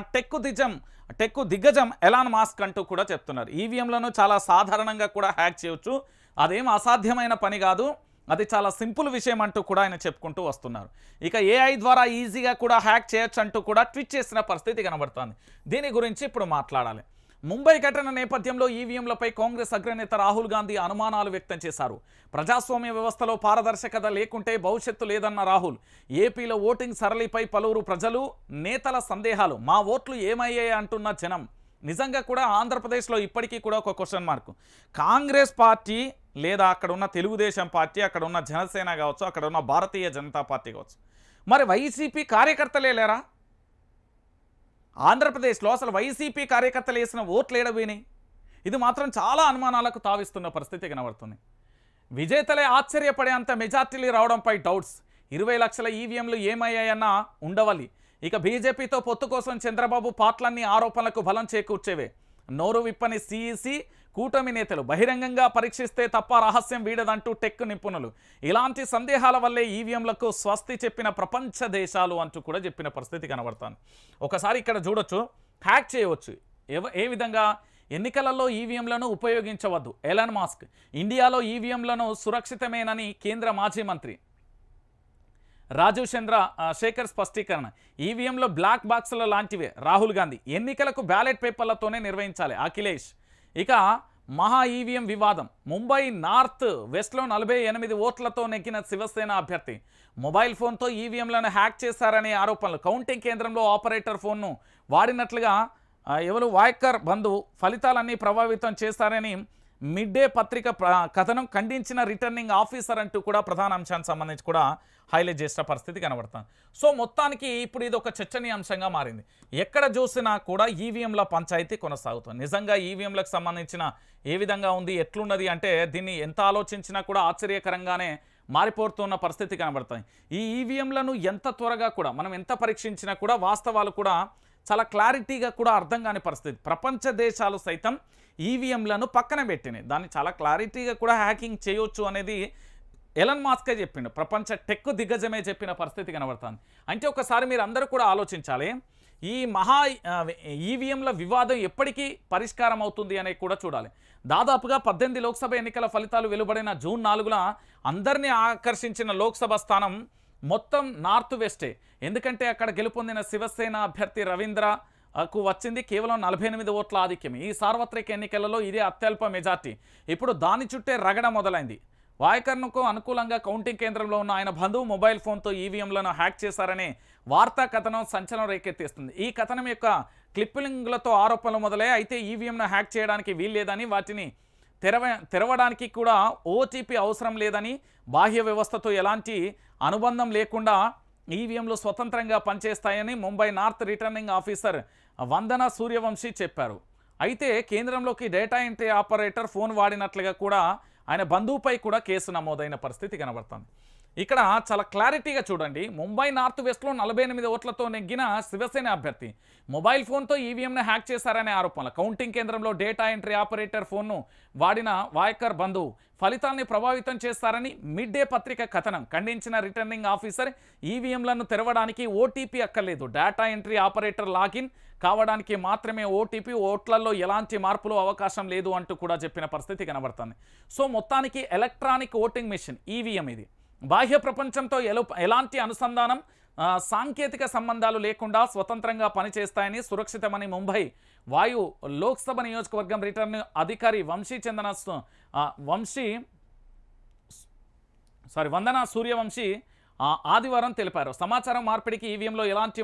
టెక్కు దిగ్గజం ఎలాన్ మాస్క్ అంటూ కూడా చెప్తున్నారు. ఈవీఎంలను చాలా సాధారణంగా కూడా హ్యాక్ చేయొచ్చు, అదేం అసాధ్యమైన పని కాదు, అది చాలా సింపుల్ విషయం అంటూ కూడా ఆయన చెప్పుకుంటూ వస్తున్నారు. ఇక ఏఐ ద్వారా ఈజీగా కూడా హ్యాక్ చేయొచ్చు అంటూ కూడా ట్వీట్ చేసిన పరిస్థితి కనబడుతోంది. దీని గురించి ఇప్పుడు మాట్లాడాలి. ముంబై ఘటన నేపథ్యంలో ఈవీఎంలపై కాంగ్రెస్ అగ్రనేత రాహుల్ గాంధీ అనుమానాలు వ్యక్తం చేశారు. ప్రజాస్వామ్య వ్యవస్థలో పారదర్శకత లేకుంటే భవిష్యత్తు లేదన్న రాహుల్, ఏపీలో ఓటింగ్ సరళిపై పలువురు ప్రజలు నేతల సందేహాలు, మా ఓట్లు ఏమయ్యాయి అంటున్న జనం. నిజంగా కూడా ఆంధ్రప్రదేశ్లో ఇప్పటికీ కూడా ఒక క్వశ్చన్ మార్కు. కాంగ్రెస్ పార్టీ లేదా అక్కడ ఉన్న తెలుగుదేశం పార్టీ, అక్కడ ఉన్న జనసేన కావచ్చు, అక్కడ ఉన్న భారతీయ జనతా పార్టీ కావచ్చు, మరి వైసీపీ కార్యకర్తలే లేరా? ఆంధ్రప్రదేశ్లో అసలు వైసీపీ కార్యకర్తలు వేసిన ఓట్లు ఏడబోయినాయి? ఇది మాత్రం చాలా అనుమానాలకు తావిస్తున్న పరిస్థితి కనబడుతుంది. విజేతలే ఆశ్చర్యపడేంత మెజార్టీలు రావడంపై డౌట్స్. 20 లక్షల ఈవీఎంలు ఏమయ్యాయన్న ఉండవల్లి. ఇక బీజేపీతో పొత్తు కోసం చంద్రబాబు పాటలన్నీ ఆరోపణలకు బలం చేకూర్చేవే. నోరు విప్పని సిఈసి కూటమి నేతలు బహిరంగంగా పరీక్షిస్తే తప్ప రహస్యం వీడదంటూ టెక్ నిపుణులు. ఇలాంటి సందేహాల వల్లే ఈవీఎంలకు స్వస్తి చెప్పిన ప్రపంచ దేశాలు అంటూ కూడా చెప్పిన పరిస్థితి కనబడుతుంది. ఒకసారి ఇక్కడ చూడొచ్చు, హ్యాక్ చేయవచ్చు. ఏ విధంగా? ఎన్నికలలో ఈవీఎంలను ఉపయోగించవద్దు. Elon Musk. ఇండియాలో ఈవీఎంలను సురక్షితమేనని కేంద్ర మాజీ మంత్రి రాజీవ్ శేఖర్ స్పష్టీకరణ. ఈవీఎంలో బ్లాక్ బాక్సుల లాంటివే. రాహుల్ గాంధీ. ఎన్నికలకు బ్యాలెట్ పేపర్లతోనే నిర్వహించాలి. అఖిలేష్. ఇక మహా ఈవీఎం వివాదం. ముంబై నార్త్ వెస్ట్లో 48 ఓట్లతో నెగ్గిన శివసేన అభ్యర్థి మొబైల్ ఫోన్తో ఈవీఎంలను హ్యాక్ చేశారనే ఆరోపణలు. కౌంటింగ్ కేంద్రంలో ఆపరేటర్ ఫోన్ను వాడినట్లుగా ఎవరు వాయకర్ బంధువు ఫలితాలన్నీ ప్రభావితం చేశారని మిడ్ డే పత్రిక కథనం ఖండించిన రిటర్నింగ్ ఆఫీసర్ అంటూ కూడా ప్రధాన అంశానికి సంబంధించి కూడా హైలైట్ చేసిన పరిస్థితి కనబడుతుంది. సో మొత్తానికి ఇప్పుడు ఇది ఒక చర్చనీయాంశంగా మారింది. ఎక్కడ చూసినా కూడా ఈవీఎంల పంచాయతీ కొనసాగుతుంది. నిజంగా ఈవీఎంలకు సంబంధించిన ఏ విధంగా ఉంది, ఎట్లున్నది అంటే దీన్ని ఎంత ఆలోచించినా కూడా ఆశ్చర్యకరంగానే మారిపోతున్న పరిస్థితి కనబడుతుంది. ఈ ఈవీఎంలను ఎంత త్వరగా కూడా మనం ఎంత పరీక్షించినా కూడా వాస్తవాలు కూడా చాలా క్లారిటీగా కూడా అర్థం కాని పరిస్థితి. ప్రపంచ దేశాలు సైతం ఈవీఎంలను పక్కన పెట్టినాయి. దాన్ని చాలా క్లారిటీగా కూడా హ్యాకింగ్ చేయొచ్చు అనేది ఎలన్ మాస్కే చెప్పిండు. ప్రపంచ టెక్ దిగ్గజమే చెప్పిన పరిస్థితి కనబడుతుంది. అంటే ఒకసారి మీరు అందరూ కూడా ఆలోచించాలి, ఈ ఈవీఎంల వివాదం ఎప్పటికీ పరిష్కారం అవుతుంది అనేది కూడా చూడాలి. దాదాపుగా 18 లోక్సభ ఎన్నికల ఫలితాలు వెలువడిన జూన్ 4న అందరినీ ఆకర్షించిన లోక్సభ స్థానం మొత్తం నార్త్ వెస్టే. ఎందుకంటే అక్కడ గెలుపొందిన శివసేన అభ్యర్థి రవీంద్రకు వచ్చింది కేవలం 48 ఓట్ల ఆధిక్యం. ఈ సార్వత్రిక ఎన్నికలలో ఇదే అత్యల్ప మెజార్టీ. ఇప్పుడు దాని చుట్టే రగడ మొదలైంది. వాయకర్ణకు అనుకూలంగా కౌంటింగ్ కేంద్రంలో ఉన్న ఆయన బంధువు మొబైల్ ఫోన్తో ఈవీఎంలను హ్యాక్ చేశారనే వార్తా కథనం సంచలనం రేకెత్తిస్తుంది. ఈ కథనం యొక్క క్లిప్పింగ్లతో ఆరోపణలు మొదలై అయితే ఈవీఎంను హ్యాక్ చేయడానికి వీల్లేదని, వాటిని తెరవడానికి కూడా ఓటీపీ అవసరం లేదని, బాహ్య వ్యవస్థతో ఎలాంటి అనుబంధం లేకుండా ఈవీఎంలు స్వతంత్రంగా పనిచేస్తాయని ముంబై నార్త్ రిటర్నింగ్ ఆఫీసర్ వందన సూర్యవంశీ చెప్పారు. అయితే కేంద్రంలోకి డేటా ఎంట్రీ ఆపరేటర్ ఫోన్ వాడినట్లుగా కూడా ఆయన బంధువుపై కూడా కేసు నమోదైన పరిస్థితి కనబడుతుంది. ఇక్కడ చాలా క్లారిటీగా చూడండి, ముంబై నార్త్ వెస్ట్లో 48 ఓట్లతో నెగ్గిన శివసేన అభ్యర్థి మొబైల్ ఫోన్తో ఈవీఎంను హ్యాక్ చేశారనే ఆరోపణలు. కౌంటింగ్ కేంద్రంలో డేటా ఎంట్రీ ఆపరేటర్ ఫోన్ను వాడిన వాయకర్ బంధువు ఫలితాల్ని ప్రభావితం చేస్తారని మిడ్ డే పత్రిక కథనం ఖండించిన రిటర్నింగ్ ఆఫీసర్ ఈవీఎంలను తెరవడానికి ఓటీపీ అక్కర్లేదు, డేటా ఎంట్రీ ఆపరేటర్ లాగిన్ కావడానికి మాత్రమే ఓటీపీ, ఓట్లలో ఎలాంటి మార్పులు అవకాశం లేదు అంటూ కూడా చెప్పిన పరిస్థితి కనబడుతుంది. సో మొత్తానికి ఎలక్ట్రానిక్ ఓటింగ్ మెషిన్ ఈవీఎం ఇది బాహ్య ప్రపంచంతో ఎలాంటి అనుసంధానం, సాంకేతిక సంబంధాలు లేకుండా స్వతంత్రంగా పనిచేస్తాయని, సురక్షితమని ముంబై వాయు లోక్సభ నియోజకవర్గం రిటర్నింగ్ అధికారి వందన సూర్యవంశీ ఆదివారం తెలిపారు. సమాచారం మార్పిడికి ఈవీఎంలో ఎలాంటి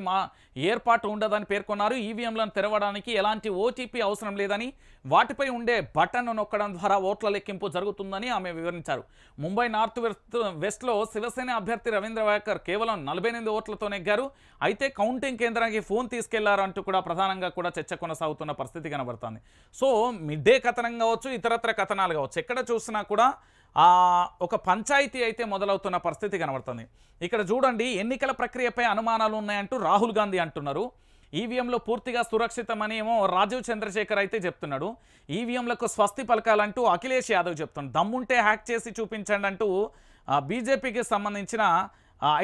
ఏర్పాటు ఉండదని పేర్కొన్నారు. ఈవీఎంలను తెరవడానికి ఎలాంటి ఓటీపీ అవసరం లేదని, వాటిపై ఉండే బటన్ను నొక్కడం ద్వారా ఓట్ల లెక్కింపు జరుగుతుందని ఆమె వివరించారు. ముంబై నార్త్ వెస్ట్లో శివసేన అభ్యర్థి రవీంద్ర వాయకర్ కేవలం 48 ఓట్లతో నెగ్గారు. అయితే కౌంటింగ్ కేంద్రానికి ఫోన్ తీసుకెళ్లారు అంటూ కూడా ప్రధానంగా కూడా చర్చ కొనసాగుతున్న పరిస్థితి కనబడుతుంది. సో మిడ్ డే కథనం కావచ్చు, ఇతరత్ర కథనాలు కావచ్చు, ఎక్కడ చూసినా కూడా ఒక పంచాయతీ అయితే మొదలవుతున్న పరిస్థితి కనబడుతుంది. ఇక్కడ చూడండి, ఎన్నికల ప్రక్రియపై అనుమానాలు ఉన్నాయంటూ రాహుల్ గాంధీ అంటున్నారు. ఈవీఎంలో పూర్తిగా సురక్షితమని ఏమో రాజీవ్ చంద్రశేఖర్ అయితే చెప్తున్నాడు. ఈవీఎంలకు స్వస్తి పలకాలంటూ అఖిలేష్ యాదవ్ చెప్తున్నాడు. దమ్ముంటే హ్యాక్ చేసి చూపించండి అంటూ బీజేపీకి సంబంధించిన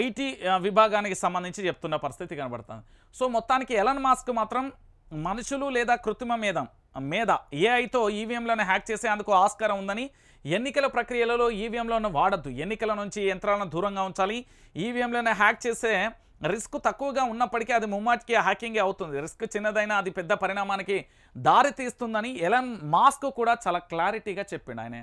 ఐటీ విభాగానికి సంబంధించి చెప్తున్న పరిస్థితి కనబడుతుంది. సో మొత్తానికి ఎలన్ మస్క్ మాత్రం మనుషులు లేదా కృత్రిమ మేధ ఏఐతో ఈవీఎంలను హ్యాక్ చేసేందుకు ఆస్కారం ఉందని, ఎన్నికల ప్రక్రియలలో ఈవీఎంలను వాడద్దు, ఎన్నికల నుంచి యంత్రాలను దూరంగా ఉంచాలి, ఈవీఎంలను హ్యాక్ చేసే రిస్క్ తక్కువగా ఉన్నప్పటికీ అది ముమ్మాటికి హ్యాకింగే అవుతుంది, రిస్క్ చిన్నదైనా అది పెద్ద పరిణామానికి దారి తీస్తుందని ఎలన్ మాస్క్ కూడా చాలా క్లారిటీగా చెప్పిండు. ఆయన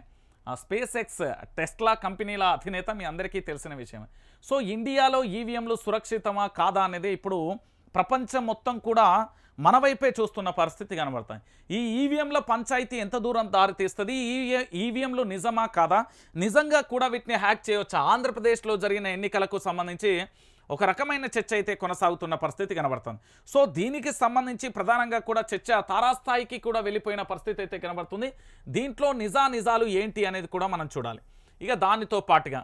స్పేస్ ఎక్స్ టెస్లా కంపెనీల అధినేత, మీ అందరికీ తెలిసిన విషయం. సో ఇండియాలో ఈవీఎంలు సురక్షితమా కాదా అనేది ఇప్పుడు ప్రపంచం మొత్తం కూడా మన వైపే చూస్తున్న పరిస్థితి కనబడతాయి. ఈ ఈవీఎంల పంచాయతీ ఎంత దూరం దారితీస్తుంది, ఈవీఎంలు నిజమా కాదా, నిజంగా కూడా వీటిని హ్యాక్ చేయవచ్చా? ఆంధ్రప్రదేశ్లో జరిగిన ఎన్నికలకు సంబంధించి ఒక రకమైన చర్చ అయితే కొనసాగుతున్న పరిస్థితి కనబడుతుంది. సో దీనికి సంబంధించి ప్రధానంగా కూడా చర్చ తారాస్థాయికి కూడా వెళ్ళిపోయిన పరిస్థితి అయితే కనబడుతుంది. దీంట్లో నిజాలు ఏంటి అనేది కూడా మనం చూడాలి. ఇక దానితో పాటుగా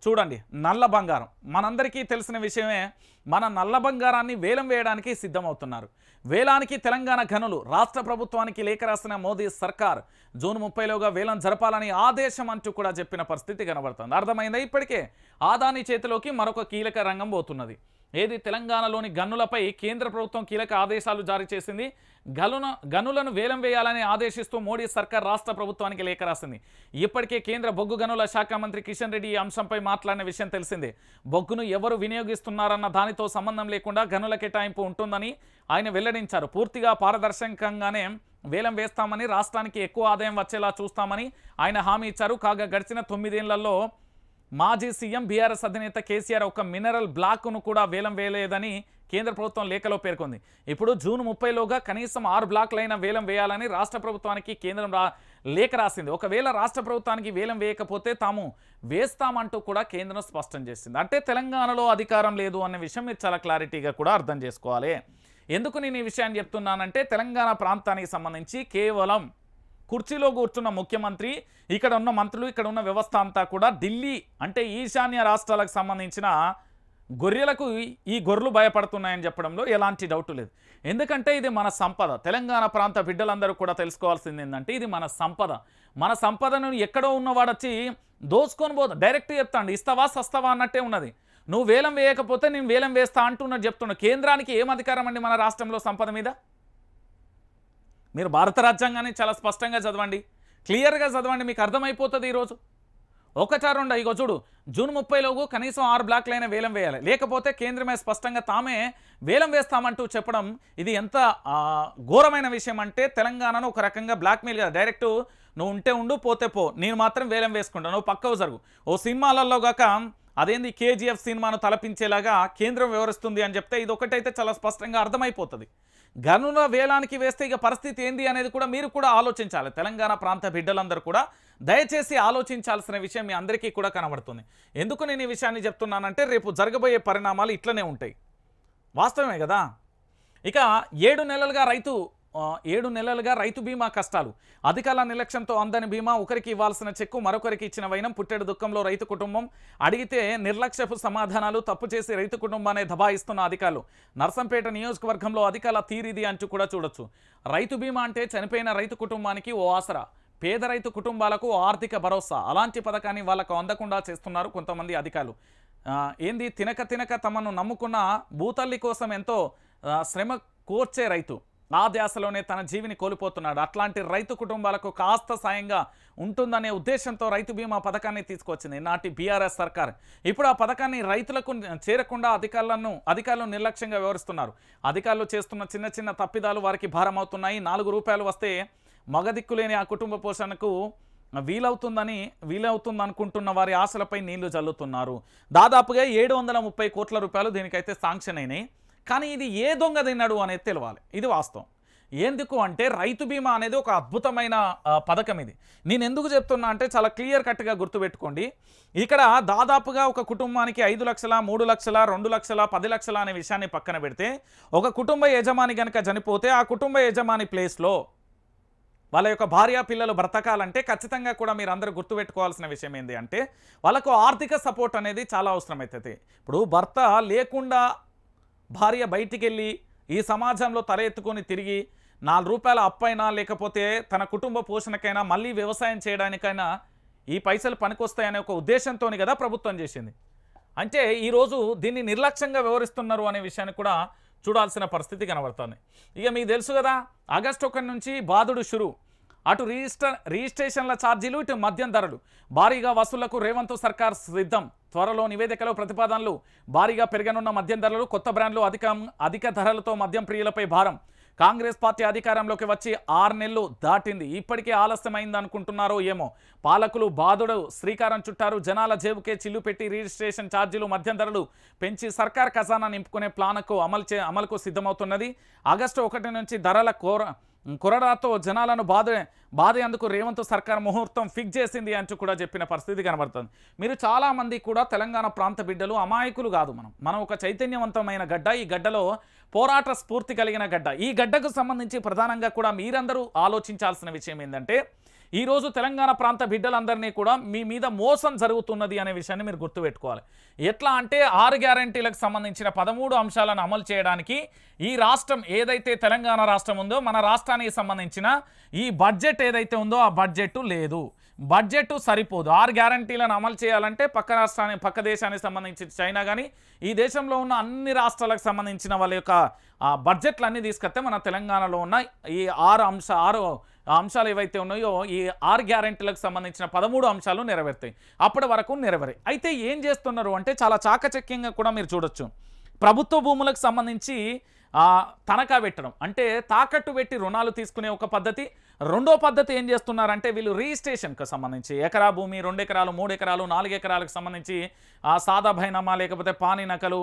చూడండి, నల్ల బంగారం మనందరికీ తెలిసిన విషయమే. మన నల్ల బంగారాన్ని వేలం వేయడానికి సిద్ధమవుతున్నారు. వేలానికి తెలంగాణ గనులు రాష్ట్ర ప్రభుత్వానికి లేఖ రాసిన మోదీ సర్కార్ జూన్ 30లోగా వేలం జరపాలని ఆదేశం అంటూ కూడా చెప్పిన పరిస్థితి కనబడుతుంది. అర్థమైందా? ఇప్పటికే ఆదాని చేతిలోకి మరొక కీలక రంగం పోతున్నది. ఏది? తెలంగాణలోని గనులపై కేంద్ర ప్రభుత్వం కీలక ఆదేశాలు జారీ చేసింది. గనులను వేలం వేయాలని ఆదేశిస్తూ మోడీ సర్కార్ రాష్ట్ర ప్రభుత్వానికి లేఖ రాసింది. ఇప్పటికే కేంద్ర బొగ్గు గనుల శాఖ మంత్రి కిషన్ రెడ్డి ఈ అంశంపై మాట్లాడిన విషయం తెలిసిందే. బొగ్గును ఎవరు వినియోగిస్తున్నారన్న దానితో సంబంధం లేకుండా గనుల కేటాయింపు ఉంటుందని ఆయన వెల్లడించారు. పూర్తిగా పారదర్శకంగానే వేలం వేస్తామని, రాష్ట్రానికి ఎక్కువ ఆదాయం వచ్చేలా చూస్తామని ఆయన హామీ ఇచ్చారు. కాగా గడిచిన 9 ఏళ్లలో మాజీ సీఎం బీఆర్ఎస్ అధినేత కేసీఆర్ ఒక మినరల్ బ్లాక్ను కూడా వేలం వేయలేదని కేంద్ర ప్రభుత్వం లేఖలో పేర్కొంది. ఇప్పుడు జూన్ 30లోగా కనీసం 6 బ్లాక్లైన వేలం వేయాలని రాష్ట్ర ప్రభుత్వానికి కేంద్రం లేఖ రాసింది. ఒకవేళ రాష్ట్ర ప్రభుత్వానికి వేలం వేయకపోతే తాము వేస్తామంటూ కూడా కేంద్రం స్పష్టం చేసింది. అంటే తెలంగాణలో అధికారం లేదు అనే విషయం మీరు చాలా క్లారిటీగా కూడా అర్థం చేసుకోవాలి. ఎందుకు నేను ఈ విషయాన్ని చెప్తున్నానంటే, తెలంగాణ ప్రాంతానికి సంబంధించి కేవలం కుర్చీలో కూర్చున్న ముఖ్యమంత్రి, ఇక్కడ ఉన్న మంత్రులు, ఇక్కడ ఉన్న వ్యవస్థ అంతా కూడా ఢిల్లీ అంటే ఈశాన్య రాష్ట్రాలకు సంబంధించిన గొర్రెలకు ఈ గొర్రెలు భయపడుతున్నాయని చెప్పడంలో ఎలాంటి డౌట్ లేదు. ఎందుకంటే ఇది మన సంపద. తెలంగాణ ప్రాంత బిడ్డలందరూ కూడా తెలుసుకోవాల్సింది ఏంటంటే, ఇది మన సంపద. మన సంపదను ఎక్కడో ఉన్నవాడొచ్చి దోసుకొని పోదు. డైరెక్ట్ చెప్తాండి, ఇస్తావా సస్తావా అన్నట్టే ఉన్నది. నువ్వు వేలం వేయకపోతే నేను వేలం వేస్తా అంటున్నట్టు చెప్తున్నాడు. కేంద్రానికి ఏం అధికారం అండి మన రాష్ట్రంలో సంపద మీద? మీరు భారత రాజ్యాంగాన్ని చాలా స్పష్టంగా చదవండి, క్లియర్గా చదవండి, మీకు అర్థమైపోతుంది. ఈరోజు ఒకటా రెండా? ఇగో చూడు, జూన్ 30లోగు కనీసం 6 బ్లాక్లైన వేలం వేయాలి, లేకపోతే కేంద్రమే స్పష్టంగా తామే వేలం వేస్తామంటూ చెప్పడం ఇది ఎంత ఘోరమైన విషయం అంటే, తెలంగాణను ఒక రకంగా బ్లాక్మెయిల్ కదా. డైరెక్ట్ నువ్వు ఉంటే ఉండు, పోతే పో, నేను మాత్రం వేలం వేసుకుంటాను, నువ్వు పక్కకు జరుగు. ఓ సినిమాలలో గాక అదేంది కేజీఎఫ్ సినిమాను తలపించేలాగా కేంద్రం వివరిస్తుంది అని చెప్తే ఇది ఒకటైతే చాలా స్పష్టంగా అర్థమైపోతుంది. గనుల వేలానికి వేస్తే ఇక పరిస్థితి ఏంది అనేది కూడా మీరు కూడా ఆలోచించాలి. తెలంగాణ ప్రాంత బిడ్డలందరూ కూడా దయచేసి ఆలోచించాల్సిన విషయం మీ అందరికీ కూడా కనబడుతుంది. ఎందుకు నేను ఈ విషయాన్ని చెప్తున్నానంటే, రేపు జరగబోయే పరిణామాలు ఇట్లనే ఉంటాయి. వాస్తవమే కదా. ఇక 7 నెలలుగా రైతు బీమా కష్టాలు. అధికారుల నిర్లక్ష్యంతో అందని బీమా, ఒకరికి ఇవ్వాల్సిన చెక్కు మరొకరికి ఇచ్చిన వైనం, పుట్టెడు దుఃఖంలో రైతు కుటుంబం. అడిగితే నిర్లక్ష్యపు సమాధానాలు, తప్పు చేసి రైతు కుటుంబాన్ని దబాయిస్తున్న అధికారులు. నర్సంపేట నియోజకవర్గంలో అధికారుల తీరిది అంటూ కూడా చూడొచ్చు. రైతు బీమా అంటే చనిపోయిన రైతు కుటుంబానికి ఓ ఆసరా, పేద రైతు కుటుంబాలకు ఆర్థిక భరోసా. అలాంటి పథకాన్ని వాళ్ళకు అందకుండా చేస్తున్నారు కొంతమంది అధికారులు. ఏంది? తినక తమను నమ్ముకున్న భూతల్లి కోసం ఎంతో శ్రమ కోర్చే రైతు ఆ ధ్యాసలోనే తన జీవిని కోల్పోతున్నాడు. అట్లాంటి రైతు కుటుంబాలకు కాస్త సాయంగా ఉంటుందనే ఉద్దేశంతో రైతు బీమా పథకాన్ని తీసుకొచ్చింది నాటి బీఆర్ఎస్ సర్కార్. ఇప్పుడు ఆ పథకాన్ని రైతులకు చేరకుండా అధికారులు నిర్లక్ష్యంగా వ్యవహరిస్తున్నారు. అధికారులు చేస్తున్న చిన్న తప్పిదాలు వారికి భారం అవుతున్నాయి. 4 రూపాయలు వస్తే మగదిక్కులేని ఆ కుటుంబ పోషణకు వీలవుతుందనుకుంటున్న వారి ఆశలపై నీళ్లు జల్లుతున్నారు. దాదాపుగా 730 కోట్ల రూపాయలు దీనికైతే శాంక్షన్ అయినాయి. కానీ ఇది ఏ దొంగ తిన్నాడు అనేది తెలవాలి. ఇది వాస్తవం. ఎందుకు అంటే, రైతు బీమా అనేది ఒక అద్భుతమైన పథకం. ఇది నేను ఎందుకు చెప్తున్నా అంటే, చాలా క్లియర్ కట్గా గుర్తుపెట్టుకోండి. ఇక్కడ దాదాపుగా ఒక కుటుంబానికి 5 లక్షల, 3 లక్షల, 2 లక్షల, 10 లక్షల అనే విషయాన్ని పక్కన పెడితే, ఒక కుటుంబ యజమాని కనుక చనిపోతే ఆ కుటుంబ యజమాని ప్లేస్లో వాళ్ళ యొక్క భార్య పిల్లలు బ్రతకాలంటే ఖచ్చితంగా కూడా మీరు అందరూ గుర్తుపెట్టుకోవాల్సిన విషయం ఏంటి అంటే, వాళ్ళకు ఆర్థిక సపోర్ట్ అనేది చాలా అవసరమవుతుంది. ఇప్పుడు భర్త లేకుండా భార్య బయటికి వెళ్ళి ఈ సమాజంలో తల ఎత్తుకొని తిరిగి 4 రూపాయల అప్పైనా, లేకపోతే తన కుటుంబ పోషణకైనా, మళ్ళీ వ్యవసాయం చేయడానికైనా ఈ పైసలు పనికొస్తాయనే ఒక ఉద్దేశంతో కదా ప్రభుత్వం చేసింది. అంటే ఈరోజు దీన్ని నిర్లక్ష్యంగా వ్యవహరిస్తున్నారు అనే విషయాన్ని కూడా చూడాల్సిన పరిస్థితి కనబడుతుంది. ఇక మీకు తెలుసు కదా, ఆగస్టు 1 నుంచి బాధుడు షురు. అటు రిజిస్ట్రేషన్ల ఛార్జీలు, ఇటు మద్యం ధరలు భారీగా వసూళ్లకు రేవంత్ సర్కార్ సిద్ధం. త్వరలో నివేదికలో ప్రతిపాదనలు. భారీగా పెరగనున్న మద్యం ధరలు, కొత్త బ్రాండ్లు, అధిక ధరలతో మద్యం ప్రియులపై భారం. కాంగ్రెస్ పార్టీ అధికారంలోకి వచ్చి 6 నెలలు దాటింది, ఇప్పటికే ఆలస్యమైంది అనుకుంటున్నారో ఏమో. పాలకులు బాధుడు శ్రీకారం చుట్టారు. జనాల జేబుకే చిల్లు పెట్టి రిజిస్ట్రేషన్ ఛార్జీలు, మద్యం ధరలు పెంచి సర్కార్ ఖజానా నింపుకునే ప్లాన్కు అమలుకు సిద్ధమవుతున్నది. ఆగస్టు 1 నుంచి ధరల కొరడాతో జనాలను బాధేందుకు రేవంత్ సర్కార్ ముహూర్తం ఫిక్స్ చేసింది అంటూ కూడా చెప్పిన పరిస్థితి కనబడుతుంది. మీరు చాలామంది కూడా తెలంగాణ ప్రాంత బిడ్డలు అమాయకులు కాదు. మనం ఒక చైతన్యవంతమైన గడ్డ. ఈ గడ్డలో పోరాట స్ఫూర్తి కలిగిన గడ్డ. ఈ గడ్డకు సంబంధించి ప్రధానంగా కూడా మీరందరూ ఆలోచించాల్సిన విషయం ఏంటంటే, ఈరోజు తెలంగాణ ప్రాంత బిడ్డలందరినీ కూడా మీ మీద మోసం జరుగుతున్నది అనే విషయాన్ని మీరు గుర్తుపెట్టుకోవాలి. ఎట్లా అంటే 6 గ్యారంటీలకు సంబంధించిన 13 అంశాలను అమలు చేయడానికి ఈ రాష్ట్రం ఏదైతే తెలంగాణ రాష్ట్రం ఉందో, మన రాష్ట్రానికి సంబంధించిన ఈ బడ్జెట్ ఏదైతే ఉందో ఆ బడ్జెట్ లేదు. బడ్జెట్ సరిపోదు. 6 గ్యారంటీలను అమలు చేయాలంటే పక్క దేశానికి సంబంధించి చైనా కానీ ఈ దేశంలో ఉన్న అన్ని రాష్ట్రాలకు సంబంధించిన వాళ్ళ యొక్క బడ్జెట్లు అన్నీ తీసుకొస్తే మన తెలంగాణలో ఉన్న ఈ 6 అంశాలు ఏవైతే ఉన్నాయో ఈ 6 గ్యారంటీలకు సంబంధించిన 13 అంశాలు నెరవేరుతాయి. అప్పటి వరకు నెరవేరాయి. అయితే ఏం చేస్తున్నారు అంటే చాలా చాకచక్యంగా కూడా మీరు చూడొచ్చు. ప్రభుత్వ భూములకు సంబంధించి తనఖా పెట్టడం అంటే తాకట్టు పెట్టి రుణాలు తీసుకునే ఒక పద్ధతి. రెండో పద్ధతి ఏం చేస్తున్నారంటే వీళ్ళు రిజిస్ట్రేషన్కి సంబంధించి ఎకరా భూమి, 2 ఎకరాలు, 3 ఎకరాలు, 4 ఎకరాలకు సంబంధించి సాదా బైనామా లేకపోతే పానీ నకలు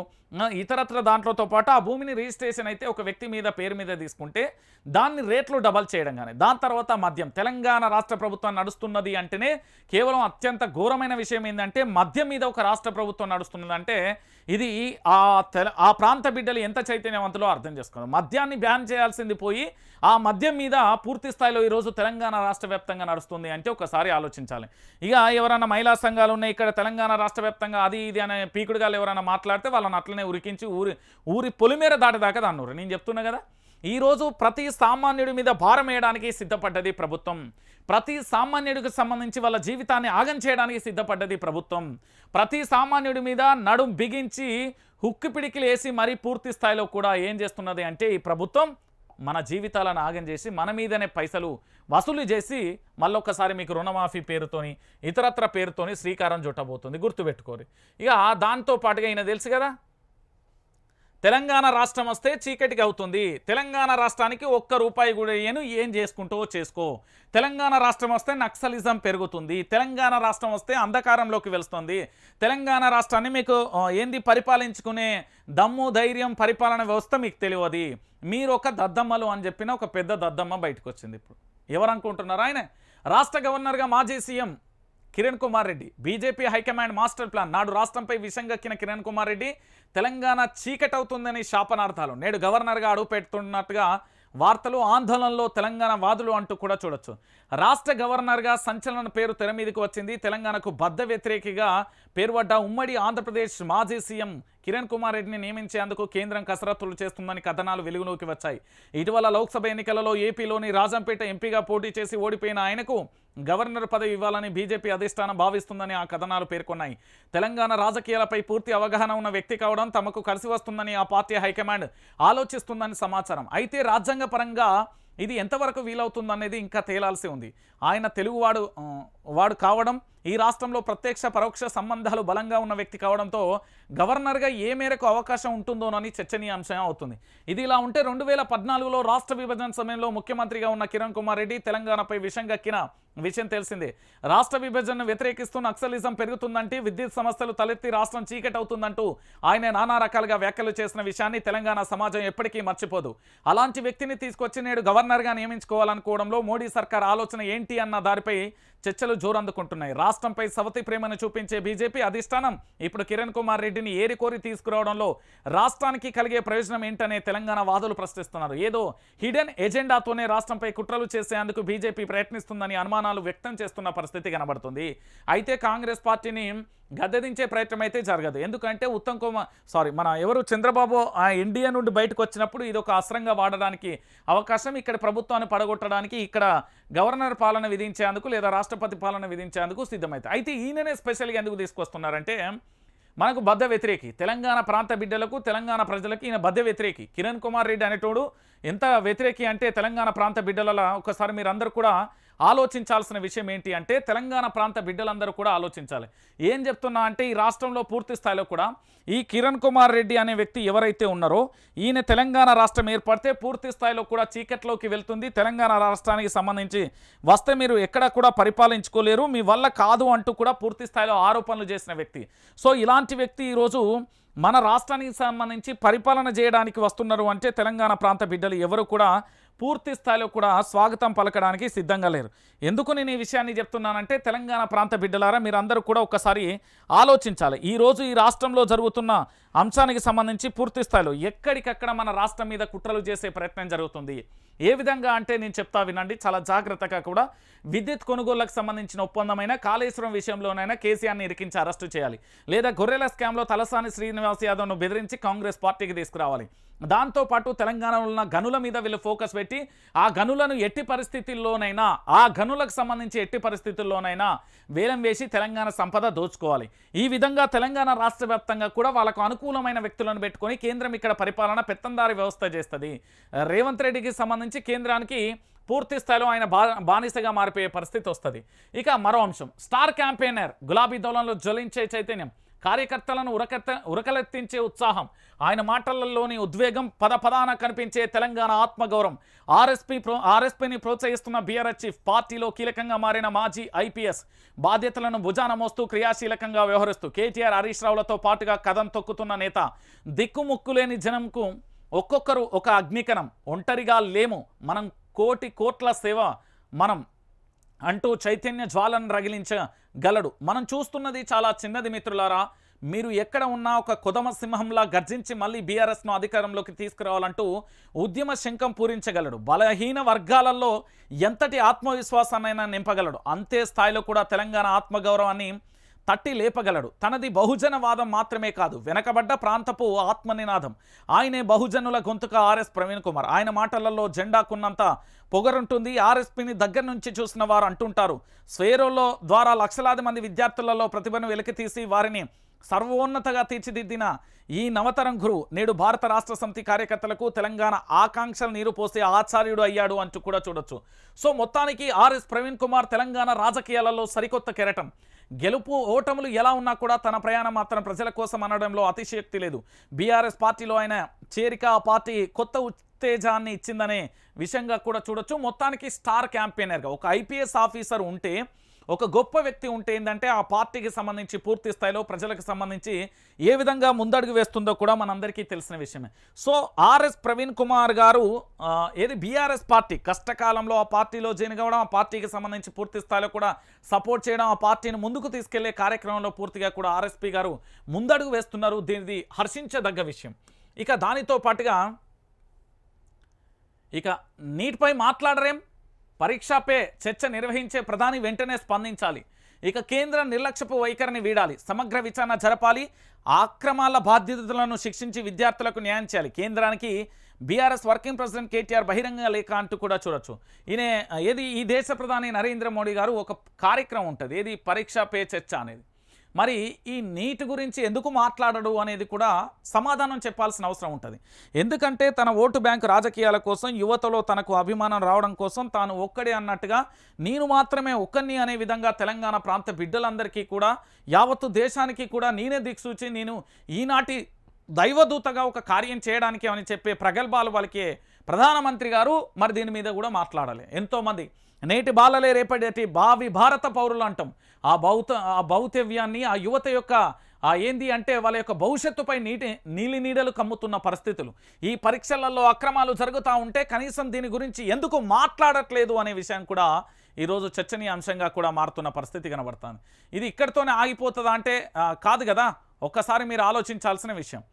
ఇతరత్ర దాంట్లోతో పాటు ఆ భూమిని రిజిస్ట్రేషన్ అయితే ఒక వ్యక్తి మీద పేరు మీద తీసుకుంటే దాన్ని రేట్లు డబల్ చేయడం కానీ, దాని తర్వాత మద్యం. తెలంగాణ రాష్ట్ర ప్రభుత్వం నడుస్తున్నది అంటేనే కేవలం అత్యంత ఘోరమైన విషయం ఏంటంటే మద్యం మీద ఒక రాష్ట్ర ప్రభుత్వం నడుస్తున్నది అంటే ఇది ఆ ప్రాంత బిడ్డలు ఎంత చైతన్యవంతులో అర్థం చేసుకోవాలి. మద్యాన్ని బ్యాన్ చేయాల్సింది పోయి ఆ మద్యం మీద పూర్తి స్థాయిలో ఈరోజు తెలంగాణ రాష్ట్ర వ్యాప్తంగా నడుస్తుంది అంటే ఒకసారి ఆలోచించాలి. ఇక ఎవరైనా మహిళా సంఘాలు ఉన్నాయి ఇక్కడ తెలంగాణ రాష్ట్ర వ్యాప్తంగా అది ఇది అనే పీకుడుగాలు ఎవరైనా మాట్లాడితే వాళ్ళని అట్లనే ఉరికించి ఊరి పొలిమేర దాటిదాకా దాన్నారు. నేను చెప్తున్నా కదా, ఈరోజు ప్రతి సామాన్యుడి మీద భారం వేయడానికి సిద్ధపడ్డది ప్రభుత్వం. ప్రతి సామాన్యుడికి సంబంధించి వాళ్ళ జీవితాన్ని ఆగం చేయడానికి సిద్ధపడ్డది ప్రభుత్వం. ప్రతి సామాన్యుడి మీద నడుం బిగించి హుక్కు పిడికిలు వేసి మరీ పూర్తి స్థాయిలో కూడా ఏం చేస్తున్నది అంటే ఈ ప్రభుత్వం మన జీవితాలను ఆగం చేసి మన మీదనే పైసలు వసూలు చేసి మళ్ళొక్కసారి మీకు రుణమాఫీ పేరుతోని ఇతరత్ర పేరుతోని శ్రీకారం చుట్టబోతుంది. గుర్తుపెట్టుకోరు. ఇక దాంతో పాటుగా ఈయన తెలుసు కదా, తెలంగాణ రాష్ట్రం వస్తే చీకటికి అవుతుంది. తెలంగాణ రాష్ట్రానికి ₹1 కూడా ఏం చేసుకుంటూ చేసుకో. తెలంగాణ రాష్ట్రం వస్తే నక్సలిజం పెరుగుతుంది. తెలంగాణ రాష్ట్రం వస్తే అంధకారంలోకి వెళ్తుంది. తెలంగాణ రాష్ట్రాన్ని మీకు ఏంది పరిపాలించుకునే దమ్ము ధైర్యం పరిపాలన వ్యవస్థ మీకు తెలియదు. మీరు ఒక దద్దమ్మలు అని చెప్పిన ఒక పెద్ద దద్దమ్మ బయటకు వచ్చింది. ఇప్పుడు ఎవరనుకుంటున్నారు? ఆయన రాష్ట్ర గవర్నర్గా మాజీ CM Kiran Kumar Reddy. BJP high command master plan. నాడు రాష్ట్రంపై విషం గక్కిన కిరణ్ కుమార్ రెడ్డి తెలంగాణ చీకటవుతుందని శాపనార్థాలు. నేడు గవర్నర్గా అడుగుపెడుతున్నట్టుగా వార్తలు. ఆందోళనలో తెలంగాణ వాదులు అంటూ కూడా చూడొచ్చు. రాష్ట్ర గవర్నర్గా సంచలన పేరు తెర మీదకు వచ్చింది. తెలంగాణకు బద్ధ వ్యతిరేకిగా పేరుపడ్డ ఉమ్మడి ఆంధ్రప్రదేశ్ మాజీ సీఎం కిరణ్ కుమార్ రెడ్డిని నియమించేందుకు కేంద్రం కసరత్తులు చేస్తుందని కథనాలు వెలుగులోకి వచ్చాయి. ఇటీవల లోక్సభ ఎన్నికలలో ఏపీలోని రాజంపేట ఎంపీగా పోటీ చేసి ఓడిపోయిన ఆయనకు గవర్నర్ పదవి ఇవ్వాలని బీజేపీ అధిష్టానం భావిస్తుందని ఆ కథనాలు పేర్కొన్నాయి. తెలంగాణ రాజకీయాలపై పూర్తి అవగాహన ఉన్న వ్యక్తి కావడం తమకు కలిసి వస్తుందని ఆ పార్టీ హైకమాండ్ ఆలోచిస్తుందని సమాచారం. అయితే రాజ్యాంగ పరంగా ఇది ఎంతవరకు వీలవుతుందనేది ఇంకా తేలాల్సి ఉంది. ఆయన తెలుగువాడు కావడం, ఈ రాష్ట్రంలో ప్రత్యక్ష పరోక్ష సంబంధాలు బలంగా ఉన్న వ్యక్తి కావడంతో గవర్నర్గా ఏ మేరకు అవకాశం ఉంటుందోనని చర్చనీయాంశం అవుతుంది. ఇది ఇలా ఉంటే 2014లో రాష్ట్ర విభజన సమయంలో ముఖ్యమంత్రిగా ఉన్న కిరణ్ కుమార్ రెడ్డి తెలంగాణపై విషం గక్కిన విషయం తెలిసిందే. రాష్ట్ర విభజనను వ్యతిరేకిస్తూ నక్సలిజం పెరుగుతుందంటే విద్యుత్ సమస్యలు తలెత్తి రాష్ట్రం చీకటవుతుందంటూ ఆయన నానా రకాలుగా వ్యాఖ్యలు చేసిన విషయాన్ని తెలంగాణ సమాజం ఎప్పటికీ మర్చిపోదు. అలాంటి వ్యక్తిని తీసుకొచ్చి నేడు గవర్నర్గా నియమించుకోవాలనుకోవడంలో మోడీ సర్కార్ ఆలోచన ఏంటి అన్న దారిపై చర్చలు జోరందుకుంటున్నాయి. రాష్ట్రంపై సవతి ప్రేమను చూపించే బీజేపీ అధిష్టానం ఇప్పుడు కిరణ్ కుమార్ రెడ్డిని ఏరికోరి తీసుకురావడంలో రాష్ట్రానికి కలిగే ప్రయోజనం ఏంటనే తెలంగాణ వాదులు ప్రశ్నిస్తున్నారు. ఏదో హిడెన్ ఎజెండాతోనే రాష్ట్రంపై కుట్రలు చేసేందుకు బీజేపీ ప్రయత్నిస్తుందని అనుమానాలు వ్యక్తం చేస్తున్న పరిస్థితి కనబడుతుంది. అయితే కాంగ్రెస్ పార్టీని గద్దెదించే ప్రయత్నం అయితే జరగదు. ఎందుకంటే మన చంద్రబాబు ఎన్డీఏ నుండి బయటకు వచ్చినప్పుడు ఇది ఒక అస్త్రంగా వాడడానికి అవకాశం, ఇక్కడ ప్రభుత్వాన్ని పడగొట్టడానికి, ఇక్కడ గవర్నర్ పాలన విధించేందుకు లేదా రాష్ట్రపతి పాలన విధించేందుకు సిద్ధమైతే. అయితే ఈయననే స్పెషల్గా ఎందుకు తీసుకొస్తున్నారంటే మనకు బద్ధ వ్యతిరేకి. తెలంగాణ ప్రాంత బిడ్డలకు తెలంగాణ ప్రజలకు ఈయన బద్ధ వ్యతిరేకి. కిరణ్ కుమార్ రెడ్డి అనేటోడు ఎంత వ్యతిరేకి అంటే తెలంగాణ ప్రాంత బిడ్డల ఒకసారి మీరు అందరూ కూడా ఆలోచించాల్సిన విషయం ఏంటి అంటే తెలంగాణ ప్రాంత బిడ్డలందరూ కూడా ఆలోచించాలి. ఏం చెప్తున్నా అంటే ఈ రాష్ట్రంలో పూర్తి స్థాయిలో కూడా ఈ కిరణ్ కుమార్ రెడ్డి అనే వ్యక్తి ఎవరైతే ఉన్నారో ఈయన తెలంగాణ రాష్ట్రం ఏర్పడితే పూర్తి స్థాయిలో కూడా చీకట్లోకి వెళ్తుంది. తెలంగాణ రాష్ట్రానికి సంబంధించి వస్తే మీరు ఎక్కడ కూడా పరిపాలించుకోలేరు, మీ వల్ల కాదు అంటూ కూడా పూర్తి స్థాయిలో ఆరోపణలు చేసిన వ్యక్తి. సో ఇలాంటి వ్యక్తి ఈరోజు మన రాష్ట్రానికి సంబంధించి పరిపాలన చేయడానికి వస్తున్నారు అంటే తెలంగాణ ప్రాంత బిడ్డలు ఎవరు కూడా పూర్తి స్థాయిలో కూడా స్వాగతం పలకడానికి సిద్ధంగా లేరు. ఎందుకు నేను ఈ విషయాన్ని చెప్తున్నానంటే తెలంగాణ ప్రాంత బిడ్డలారా మీరందరూ కూడా ఒక్కసారి ఆలోచించాలి. ఈరోజు ఈ రాష్ట్రంలో జరుగుతున్న అంశానికి సంబంధించి పూర్తి స్థాయిలో ఎక్కడికక్కడ మన రాష్ట్రం మీద కుట్రలు చేసే ప్రయత్నం జరుగుతుంది. ఏ విధంగా అంటే నేను చెప్తా వినండి, చాలా జాగ్రత్తగా కూడా. విద్యుత్ కొనుగోళ్లకు సంబంధించిన ఒప్పందమైన కాళేశ్వరం విషయంలోనైనా కేసీఆర్ని ఇరికించి అరెస్టు చేయాలి, లేదా గొర్రెల స్కామ్లో తలసాని శ్రీనివాస్ యాదవ్ను బెదిరించి కాంగ్రెస్ పార్టీకి తీసుకురావాలి. దాంతోపాటు తెలంగాణలో ఉన్న గనుల మీద వీళ్ళు ఫోకస్ పెట్టి ఆ గనులను ఎట్టి పరిస్థితుల్లోనైనా ఆ గనులకు సంబంధించి ఎట్టి పరిస్థితుల్లోనైనా వేలం వేసి తెలంగాణ సంపద దోచుకోవాలి. ఈ విధంగా తెలంగాణ రాష్ట్ర వ్యాప్తంగా కూడా వాళ్ళకు అనుకూలమైన వ్యక్తులను పెట్టుకొని కేంద్రం ఇక్కడ పరిపాలన పెత్తందారి వ్యవస్థ చేస్తుంది. రేవంత్ రెడ్డికి సంబంధించి కేంద్రానికి పూర్తి స్థాయిలో ఆయన బానిసగా మారిపోయే పరిస్థితి వస్తుంది. ఇక మరో అంశం, స్టార్ క్యాంపెయినర్ గులాబీ దళంలో జ్వలించే చైతన్యం, కార్యకర్తలను ఉరకలెత్తించే ఉత్సాహం, ఆయన మాటలలోని ఉద్వేగం, పదపదాన కనిపించే తెలంగాణ ఆత్మగౌరవం. ఆర్ఎస్పీని ప్రోత్సహిస్తున్న బీఆర్ఎస్ చీఫ్, పార్టీలో కీలకంగా మారిన మాజీ ఐపీఎస్, బాధ్యతలను భుజాన మోస్తూ క్రియాశీలకంగా వ్యవహరిస్తూ కేటీఆర్ హరీష్ రావులతో పాటుగా కథం తొక్కుతున్న నేత. దిక్కుముక్కులేని జనంకు ఒక్కొక్కరు ఒక అగ్నికణం, ఒంటరిగా లేము మనం, కోట్ల సేవ మనం అంటూ చైతన్య జ్వాలను రగిలించగలడు. మనం చూస్తున్నది చాలా చిన్నది మిత్రులారా. మీరు ఎక్కడ ఉన్నా ఒక కొదమ సింహంలా గర్జించి మళ్ళీ బీఆర్ఎస్ను అధికారంలోకి తీసుకురావాలంటూ ఉద్యమ శంఖం పూరించగలడు. బలహీన వర్గాలలో ఎంతటి ఆత్మవిశ్వాసాన్నైనా నింపగలడు. అంతే స్థాయిలో కూడా తెలంగాణ ఆత్మగౌరవాన్ని తట్టి లేపగలడు. తనది బహుజనవాదం మాత్రమే కాదు, వెనకబడ్డ ప్రాంతపు ఆత్మనినాదం. ఆయనే బహుజనుల గొంతుక ఆర్ఎస్ ప్రవీణ్ కుమార్. ఆయన మాటలలో జెండాకున్నంత పొగరుంటుంది. ఆర్ఎస్పీని దగ్గర నుంచి చూసిన వారు అంటుంటారు, స్వేరోలో ద్వారా లక్షలాది మంది విద్యార్థులలో ప్రతిభను వెలికితీసి వారిని సర్వోన్నతగా తీర్చిదిద్దిన ఈ నవతరం గురువు నేడు భారత రాష్ట్ర సమితి కార్యకర్తలకు తెలంగాణ ఆకాంక్షలు నీరు పోసే ఆచార్యుడు అయ్యాడు అంటూ కూడా చూడొచ్చు. సో మొత్తానికి ఆర్ఎస్ ప్రవీణ్ కుమార్ తెలంగాణ రాజకీయాలలో సరికొత్త కెరటం. గెలుపు ఓటములు ఎలా ఉన్నా కూడా తన ప్రయాణం మాత్రం ప్రజల కోసం అనడంలో అతిశయోక్తి లేదు. బీఆర్ఎస్ పార్టీలో ఆయన చేరిక ఆ పార్టీ కొత్త ఉత్తేజాన్ని ఇచ్చిందనే విషయంగా కూడా చూడొచ్చు. మొత్తానికి స్టార్ క్యాంపెయినర్గా ఒక ఐపీఎస్ ఆఫీసర్ ఉంటే, ఒక గొప్ప వ్యక్తి ఉంటే ఏంటంటే ఆ పార్టీకి సంబంధించి పూర్తి స్థాయిలో ప్రజలకు సంబంధించి ఏ విధంగా ముందడుగు వేస్తుందో కూడా మనందరికీ తెలిసిన విషయమే. సో ఆర్ఎస్ ప్రవీణ్ కుమార్ గారు ఏది బీఆర్ఎస్ పార్టీ కష్టకాలంలో ఆ పార్టీలో జాయిన్ కావడం, ఆ పార్టీకి సంబంధించి పూర్తి స్థాయిలో కూడా సపోర్ట్ చేయడం, ఆ పార్టీని ముందుకు తీసుకెళ్లే కార్యక్రమంలో పూర్తిగా కూడా ఆర్ఎస్పీ గారు ముందడుగు వేస్తున్నారు. దీనిది హర్షించదగ్గ విషయం. ఇక దానితో పాటుగా ఇక నీటిపై మాట్లాడరేం, పరీక్షపై చర్చ నిర్వహించే ప్రధాని వెంటనే స్పందించాలి. ఇక కేంద్రం నిర్లక్ష్యపు వైఖరిని వీడాలి, సమగ్ర విచారణ జరపాలి, అక్రమాల బాధ్యతలను శిక్షించి విద్యార్థులకు న్యాయం చేయాలి. కేంద్రానికి బీఆర్ఎస్ వర్కింగ్ ప్రెసిడెంట్ కేటీఆర్ బహిరంగ లేఖ అంటూ కూడా చూడొచ్చు. ఈ దేశ ప్రధాని నరేంద్ర మోడీ గారు ఒక కార్యక్రమం ఉంటుంది, ఏది పరీక్ష పే చర్చ అనేది. మరి ఈ నీట్ గురించి ఎందుకు మాట్లాడడు అనేది కూడా సమాధానం చెప్పాల్సిన అవసరం ఉంటుంది. ఎందుకంటే తన ఓటు బ్యాంకు రాజకీయాల కోసం, యువతలో తనకు అభిమానం రావడం కోసం తాను ఒక్కడే అన్నట్టుగా, నేను మాత్రమే ఒక్కరిని అనే విధంగా తెలంగాణ ప్రాంత బిడ్డలందరికీ కూడా, యావత్తు దేశానికి కూడా నేనే దిక్సూచి, నేను ఈనాటి దైవదూతగా ఒక కార్యం చేయడానికి అని చెప్పే ప్రగల్భాలు వాళ్ళకి ప్రధానమంత్రి గారు మరి దీని మీద కూడా మాట్లాడాలి. ఎంతోమంది నేటి బాలలే రేపటి భావి భారత పౌరులు అంటాం. ఆ భౌతవ్యాన్ని, ఆ యువత యొక్క ఏంది అంటే వాళ్ళ యొక్క భవిష్యత్తుపై నీలి నీడలు కమ్ముతున్న పరిస్థితులు, ఈ పరీక్షలలో అక్రమాలు జరుగుతూ ఉంటే కనీసం దీని గురించి ఎందుకు మాట్లాడట్లేదు అనే విషయం కూడా ఈరోజు చర్చనీయాంశంగా కూడా మారుతున్న పరిస్థితి కనబడుతుంది. ఇది ఇక్కడితోనే ఆగిపోతుందా అంటే కాదు కదా, ఒక్కసారి మీరు ఆలోచించాల్సిన విషయం.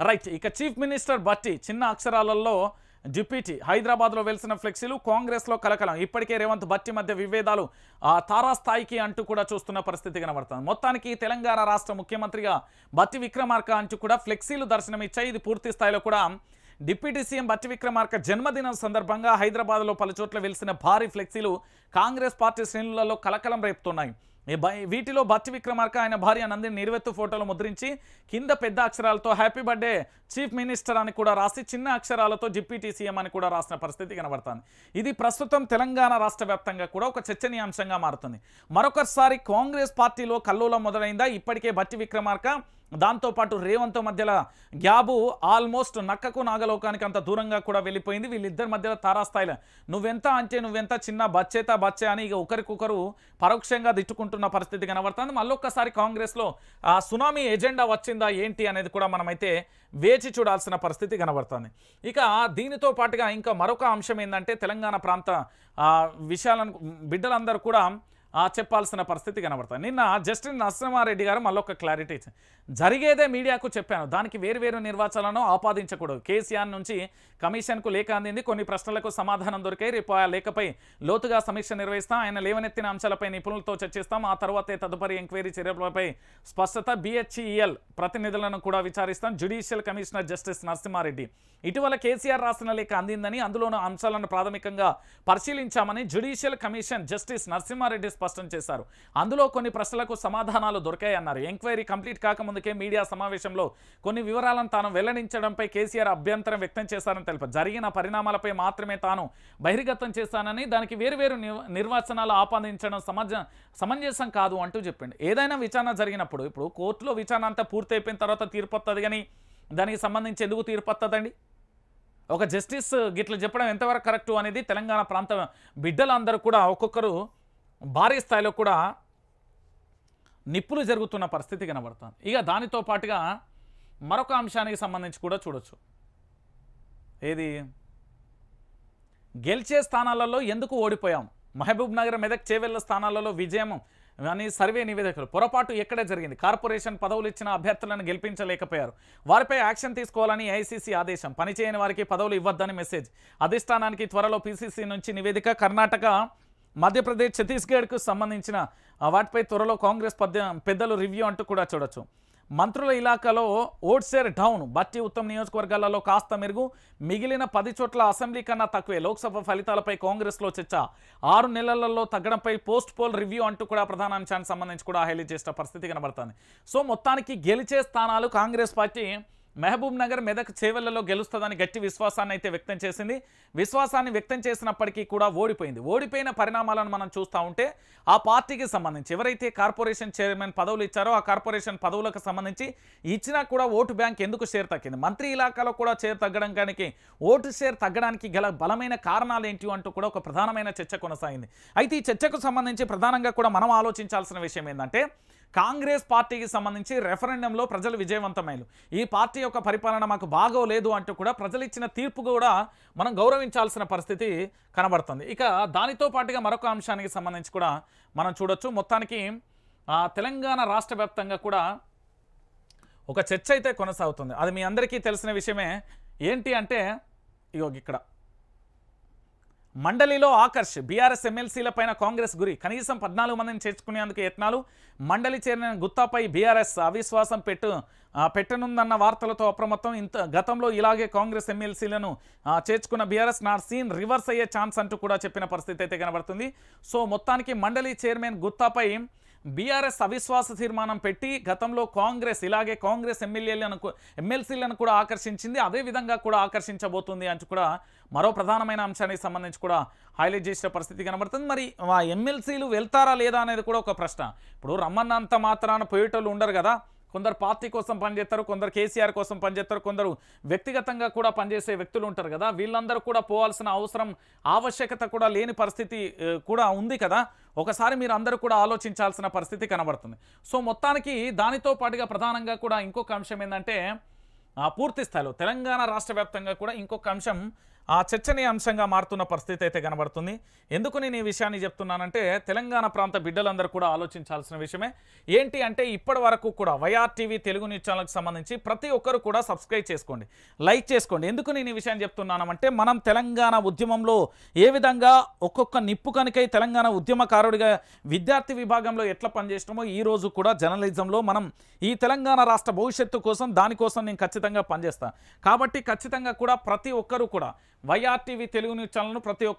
రైట్. ఇక చీఫ్ మినిస్టర్ భట్టి చిన్న అక్షరాలలో డిప్యూటీ, హైదరాబాద్లో వెలిసిన ఫ్లెక్సీలు, కాంగ్రెస్లో కలకలం. ఇప్పటికే రేవంత్ భట్టి మధ్య విభేదాలు తారాస్థాయికి అంటూ కూడా చూస్తున్న పరిస్థితి కనబడుతుంది. మొత్తానికి తెలంగాణ రాష్ట్ర ముఖ్యమంత్రిగా భట్టి విక్రమార్క అంటూ కూడా ఫ్లెక్సీలు దర్శనమిచ్చాయి. ఇది పూర్తి స్థాయిలో కూడా డిప్యూటీ సీఎం భట్టి విక్రమార్క జన్మదినం సందర్భంగా హైదరాబాద్లో పలు చోట్ల వెలిసిన భారీ ఫ్లెక్సీలు కాంగ్రెస్ పార్టీ శ్రేణులలో కలకలం రేపుతున్నాయి. వీటిలో భట్టి విక్రమార్క ఆయన భార్య నందిని నిలువెత్తు ఫోటోలు ముద్రించి కింద పెద్ద అక్షరాలతో హ్యాపీ బర్త్డే చీఫ్ మినిస్టర్ అని కూడా రాసి చిన్న అక్షరాలతో డిప్యూటీ సీఎం అని కూడా రాసిన పరిస్థితి కనబడుతుంది. ఇది ప్రస్తుతం తెలంగాణ రాష్ట్ర వ్యాప్తంగా కూడా ఒక చర్చనీయాంశంగా మారుతుంది. మరొకసారి కాంగ్రెస్ పార్టీలో కల్లోలం మొదలైందా? ఇప్పటికే భట్టి విక్రమార్క దాంతోపాటు రేవంత్ మధ్యలో గ్యాబు ఆల్మోస్ట్ నక్కకు నాగలోకానికి అంత దూరంగా కూడా వెళ్ళిపోయింది. వీళ్ళిద్దరి మధ్యలో తారాస్థాయిలో నువ్వెంత అంటే నువ్వెంత చిన్న బచ్చేతా బచ్చే అని ఇక ఒకరికొకరు పరోక్షంగా తిట్టుకుంటున్న పరిస్థితి కనబడుతుంది. మళ్ళొక్కసారి కాంగ్రెస్లో ఆ సునామీ ఎజెండా వచ్చిందా ఏంటి అనేది కూడా మనమైతే వేచి చూడాల్సిన పరిస్థితి కనబడుతుంది. ఇక దీనితో పాటుగా ఇంకా మరొక అంశం ఏంటంటే తెలంగాణ ప్రాంత విషయాలను బిడ్డలందరూ కూడా చెప్పాల్సిన పరిస్థితి కనబడుతుంది. నిన్న జస్టిస్ నరసింహారెడ్డి గారు మళ్ళొక క్లారిటీ ఇచ్చారు. జరిగేదే మీడియాకు చెప్పాను, దానికి వేరు నిర్వాచనలను ఆపాదించకూడదు. కేసీఆర్ నుంచి కమిషన్కు లేఖ అందింది, కొన్ని ప్రశ్నలకు సమాధానం దొరికాయి. రేపు ఆ లేఖపై లోతుగా సమీక్ష నిర్వహిస్తాం, ఆయన లేవనెత్తిన అంశాలపై నిపుణులతో చర్చిస్తాం, ఆ తర్వాతే తదుపరి ఎంక్వైరీ చర్యలపై స్పష్టత. BHEL ప్రతినిధులను కూడా విచారిస్తాం. జ్యుడిషియల్ కమిషనర్ జస్టిస్ నరసింహారెడ్డి ఇటీవల కేసీఆర్ రాసిన లేఖ అందిందని, అందులోని అంశాలను ప్రాథమికంగా పరిశీలించామని జ్యుడిషియల్ కమిషన్ జస్టిస్ నరసింహారెడ్డి స్పష్టం చేశారు. అందులో కొన్ని ప్రశ్నలకు సమాధానాలు దొరికాయన్నారు. ఎంక్వైరీ కంప్లీట్ కాకముందుకే మీడియా సమావేశంలో కొన్ని వివరాలను తాను వెల్లడించడంపై కేసీఆర్ అభ్యంతరం వ్యక్తం చేశారని తెలిపారు. జరిగిన పరిణామాలపై మాత్రమే తాను బహిర్గతం చేశానని, దానికి వేరువేరు నిర్వచనాలు ఆపాదించడం సమంజసం కాదు అంటూ చెప్పింది. ఏదైనా విచారణ జరిగినప్పుడు ఇప్పుడు కోర్టులో విచారణ అంతా పూర్తయిపోయిన తర్వాత తీర్పు వస్తుంది, కానీ దానికి సంబంధించి ఎందుకు తీర్పు వస్తుందండి? ఒక జస్టిస్ గిట్ల చెప్పడం ఎంతవరకు కరెక్టు అనేది తెలంగాణ ప్రాంత బిడ్డలందరూ కూడా ఒక్కొక్కరు భారీ స్థాయిలో కూడా నిప్పులు జరుగుతున్న పరిస్థితి కనబడుతుంది. ఇక దానితో పాటుగా మరొక అంశానికి సంబంధించి కూడా చూడొచ్చు. ఏది గెలిచే స్థానాలలో ఎందుకు ఓడిపోయాం? మహబూబ్ నగర్, మెదక్, చేవెళ్ల స్థానాలలో విజయం అని సర్వే నివేదికలు. పొరపాటు ఎక్కడ జరిగింది? కార్పొరేషన్ పదవులు ఇచ్చిన అభ్యర్థులను గెలిపించలేకపోయారు, వారిపై యాక్షన్ తీసుకోవాలని ఏఐసీసీ ఆదేశం. పనిచేయని వారికి పదవులు ఇవ్వద్దని మెసేజ్. అధిష్టానానికి త్వరలో PCC నుంచి నివేదిక. కర్ణాటక, మధ్యప్రదేశ్, ఛత్తీస్గఢ్కు సంబంధించిన వాటిపై త్వరలో కాంగ్రెస్ పెద్దలు రివ్యూ అంటూ కూడా చూడొచ్చు. మంత్రుల ఇలాకాలో vote share down. Bhatti Uttam నియోజకవర్గాలలో కాస్త మెరుగు, మిగిలిన 10 చోట్ల అసెంబ్లీ కన్నా తక్కువే. లోక్సభ ఫలితాలపై కాంగ్రెస్లో చర్చ. 6 నెలలలో తగ్గడంపై పోస్ట్ పోల్ రివ్యూ అంటూ కూడా ప్రధాన అంశానికి సంబంధించి కూడా హైలైట్ చేసిన పరిస్థితి కనబడుతుంది. సో మొత్తానికి గెలిచే స్థానాలు కాంగ్రెస్ పార్టీ మహబూబ్ నగర్, మెదక్, చేవెళ్లలో గెలుస్తుందని గట్టి విశ్వాసాన్ని అయితే వ్యక్తం చేసింది. విశ్వాసాన్ని వ్యక్తం చేసినప్పటికీ కూడా ఓడిపోయింది. ఓడిపోయిన పరిణామాలను మనం చూస్తూ ఉంటే ఆ పార్టీకి సంబంధించి ఎవరైతే కార్పొరేషన్ చైర్మన్ పదవులు ఇచ్చారో ఆ కార్పొరేషన్ పదవులకు సంబంధించి ఇచ్చినా కూడా ఓటు బ్యాంక్ ఎందుకు షేర్ తగ్గింది? మంత్రి ఇలాకాలో కూడా షేర్ తగ్గడానికి, ఓటు షేర్ తగ్గడానికి గల బలమైన కారణాలు ఏంటి అంటూ కూడా ఒక ప్రధానమైన చర్చ కొనసాగింది. అయితే ఈ చర్చకు సంబంధించి ప్రధానంగా కూడా మనం ఆలోచించాల్సిన విషయం ఏంటంటే, కాంగ్రెస్ పార్టీకి సంబంధించి రెఫరెండంలో ప్రజలు విజయవంతమైనరు. ఈ పార్టీ యొక్క పరిపాలన మాకు బాగోలేదు అంటూ కూడా ప్రజలు ఇచ్చిన తీర్పు కూడా మనం గౌరవించాల్సిన పరిస్థితి కనబడుతుంది. ఇక దానితో పాటుగా మరొక అంశానికి సంబంధించి కూడా మనం చూడొచ్చు. మొత్తానికి తెలంగాణ రాష్ట్ర వ్యాప్తంగా కూడా ఒక చర్చ అయితే కొనసాగుతుంది. అది మీ అందరికీ తెలిసిన విషయమే. ఏంటి అంటే ఇగో ఇక్కడ మండలిలో ఆకర్ష్. బీఆర్ఎస్ ఎమ్మెల్సీలపైన కాంగ్రెస్ గురి. కనీసం 14 మందిని చేర్చుకునేందుకు యత్నాలు. మండలి చేరిన గుత్తాపై బీఆర్ఎస్ అవిశ్వాసం పెట్టనుందన్న వార్తలతో అప్రమత్తం. గతంలో ఇలాగే కాంగ్రెస్ ఎమ్మెల్సీలను చేర్చుకున్న బీఆర్ఎస్ నాట్ సీన్ రివర్స్ అయ్యే ఛాన్స్ అంటూ కూడా చెప్పిన పరిస్థితి అయితే కనబడుతుంది. సో మొత్తానికి మండలి చైర్మన్ గుత్తాపై బీఆర్ఎస్ అవిశ్వాస తీర్మానం పెట్టి గతంలో కాంగ్రెస్ ఇలాగే కాంగ్రెస్ ఎమ్మెల్సీలను కూడా ఆకర్షించింది, అదేవిధంగా కూడా ఆకర్షించబోతుంది అంటూ కూడా మరో ప్రధానమైన అంశానికి సంబంధించి కూడా హైలైట్ చేసిన పరిస్థితి కనబడుతుంది. మరి ఆ ఎమ్మెల్సీలు వెళ్తారా లేదా అనేది కూడా ఒక ప్రశ్న. ఇప్పుడు రమ్మన్నంత మాత్రాన పోయేటోళ్ళు ఉండరు కదా. కొందరు పార్టీ కోసం పనిచేస్తారు, కొందరు కేసీఆర్ కోసం పనిచేస్తారు, కొందరు వ్యక్తిగతంగా కూడా పనిచేసే వ్యక్తులు ఉంటారు కదా. వీళ్ళందరూ కూడా పోవాల్సిన అవసరం, ఆవశ్యకత కూడా లేని పరిస్థితి కూడా ఉంది కదా. ఒకసారి మీరు అందరూ కూడా ఆలోచించాల్సిన పరిస్థితి కనబడుతుంది. సో మొత్తానికి దానితో పాటుగా ప్రధానంగా కూడా ఇంకొక అంశం ఏంటంటే, పూర్తి స్థాయిలో తెలంగాణ రాష్ట్ర వ్యాప్తంగా కూడా ఇంకొక అంశం చర్చనీయాంశంగా మారుతున్న పరిస్థితి అయితే కనబడుతుంది. ఎందుకు నేను ఈ విషయాన్ని చెప్తున్నానంటే, తెలంగాణ ప్రాంత బిడ్డలందరూ కూడా ఆలోచించాల్సిన విషయమే. ఏంటి అంటే, ఇప్పటి వరకు కూడా వైఆర్టీవీ తెలుగు న్యూస్ ఛానల్కి సంబంధించి ప్రతి ఒక్కరు కూడా సబ్స్క్రైబ్ చేసుకోండి, లైక్ చేసుకోండి. ఎందుకు నేను ఈ విషయాన్ని చెప్తున్నానంటే, మనం తెలంగాణ ఉద్యమంలో ఏ విధంగా ఒక్కొక్క నిప్పు కనుకై తెలంగాణ ఉద్యమకారుడిగా విద్యార్థి విభాగంలో ఎట్లా పనిచేసినామో ఈ రోజు కూడా జర్నలిజంలో మనం ఈ తెలంగాణ రాష్ట్ర భవిష్యత్తు కోసం, దానికోసం నేను ఖచ్చితంగా పనిచేస్తాను. కాబట్టి ఖచ్చితంగా కూడా ప్రతి ఒక్కరూ కూడా వైఆర్టీవీ తెలుగు న్యూస్ ఛానల్ను ప్రతి ఒక్క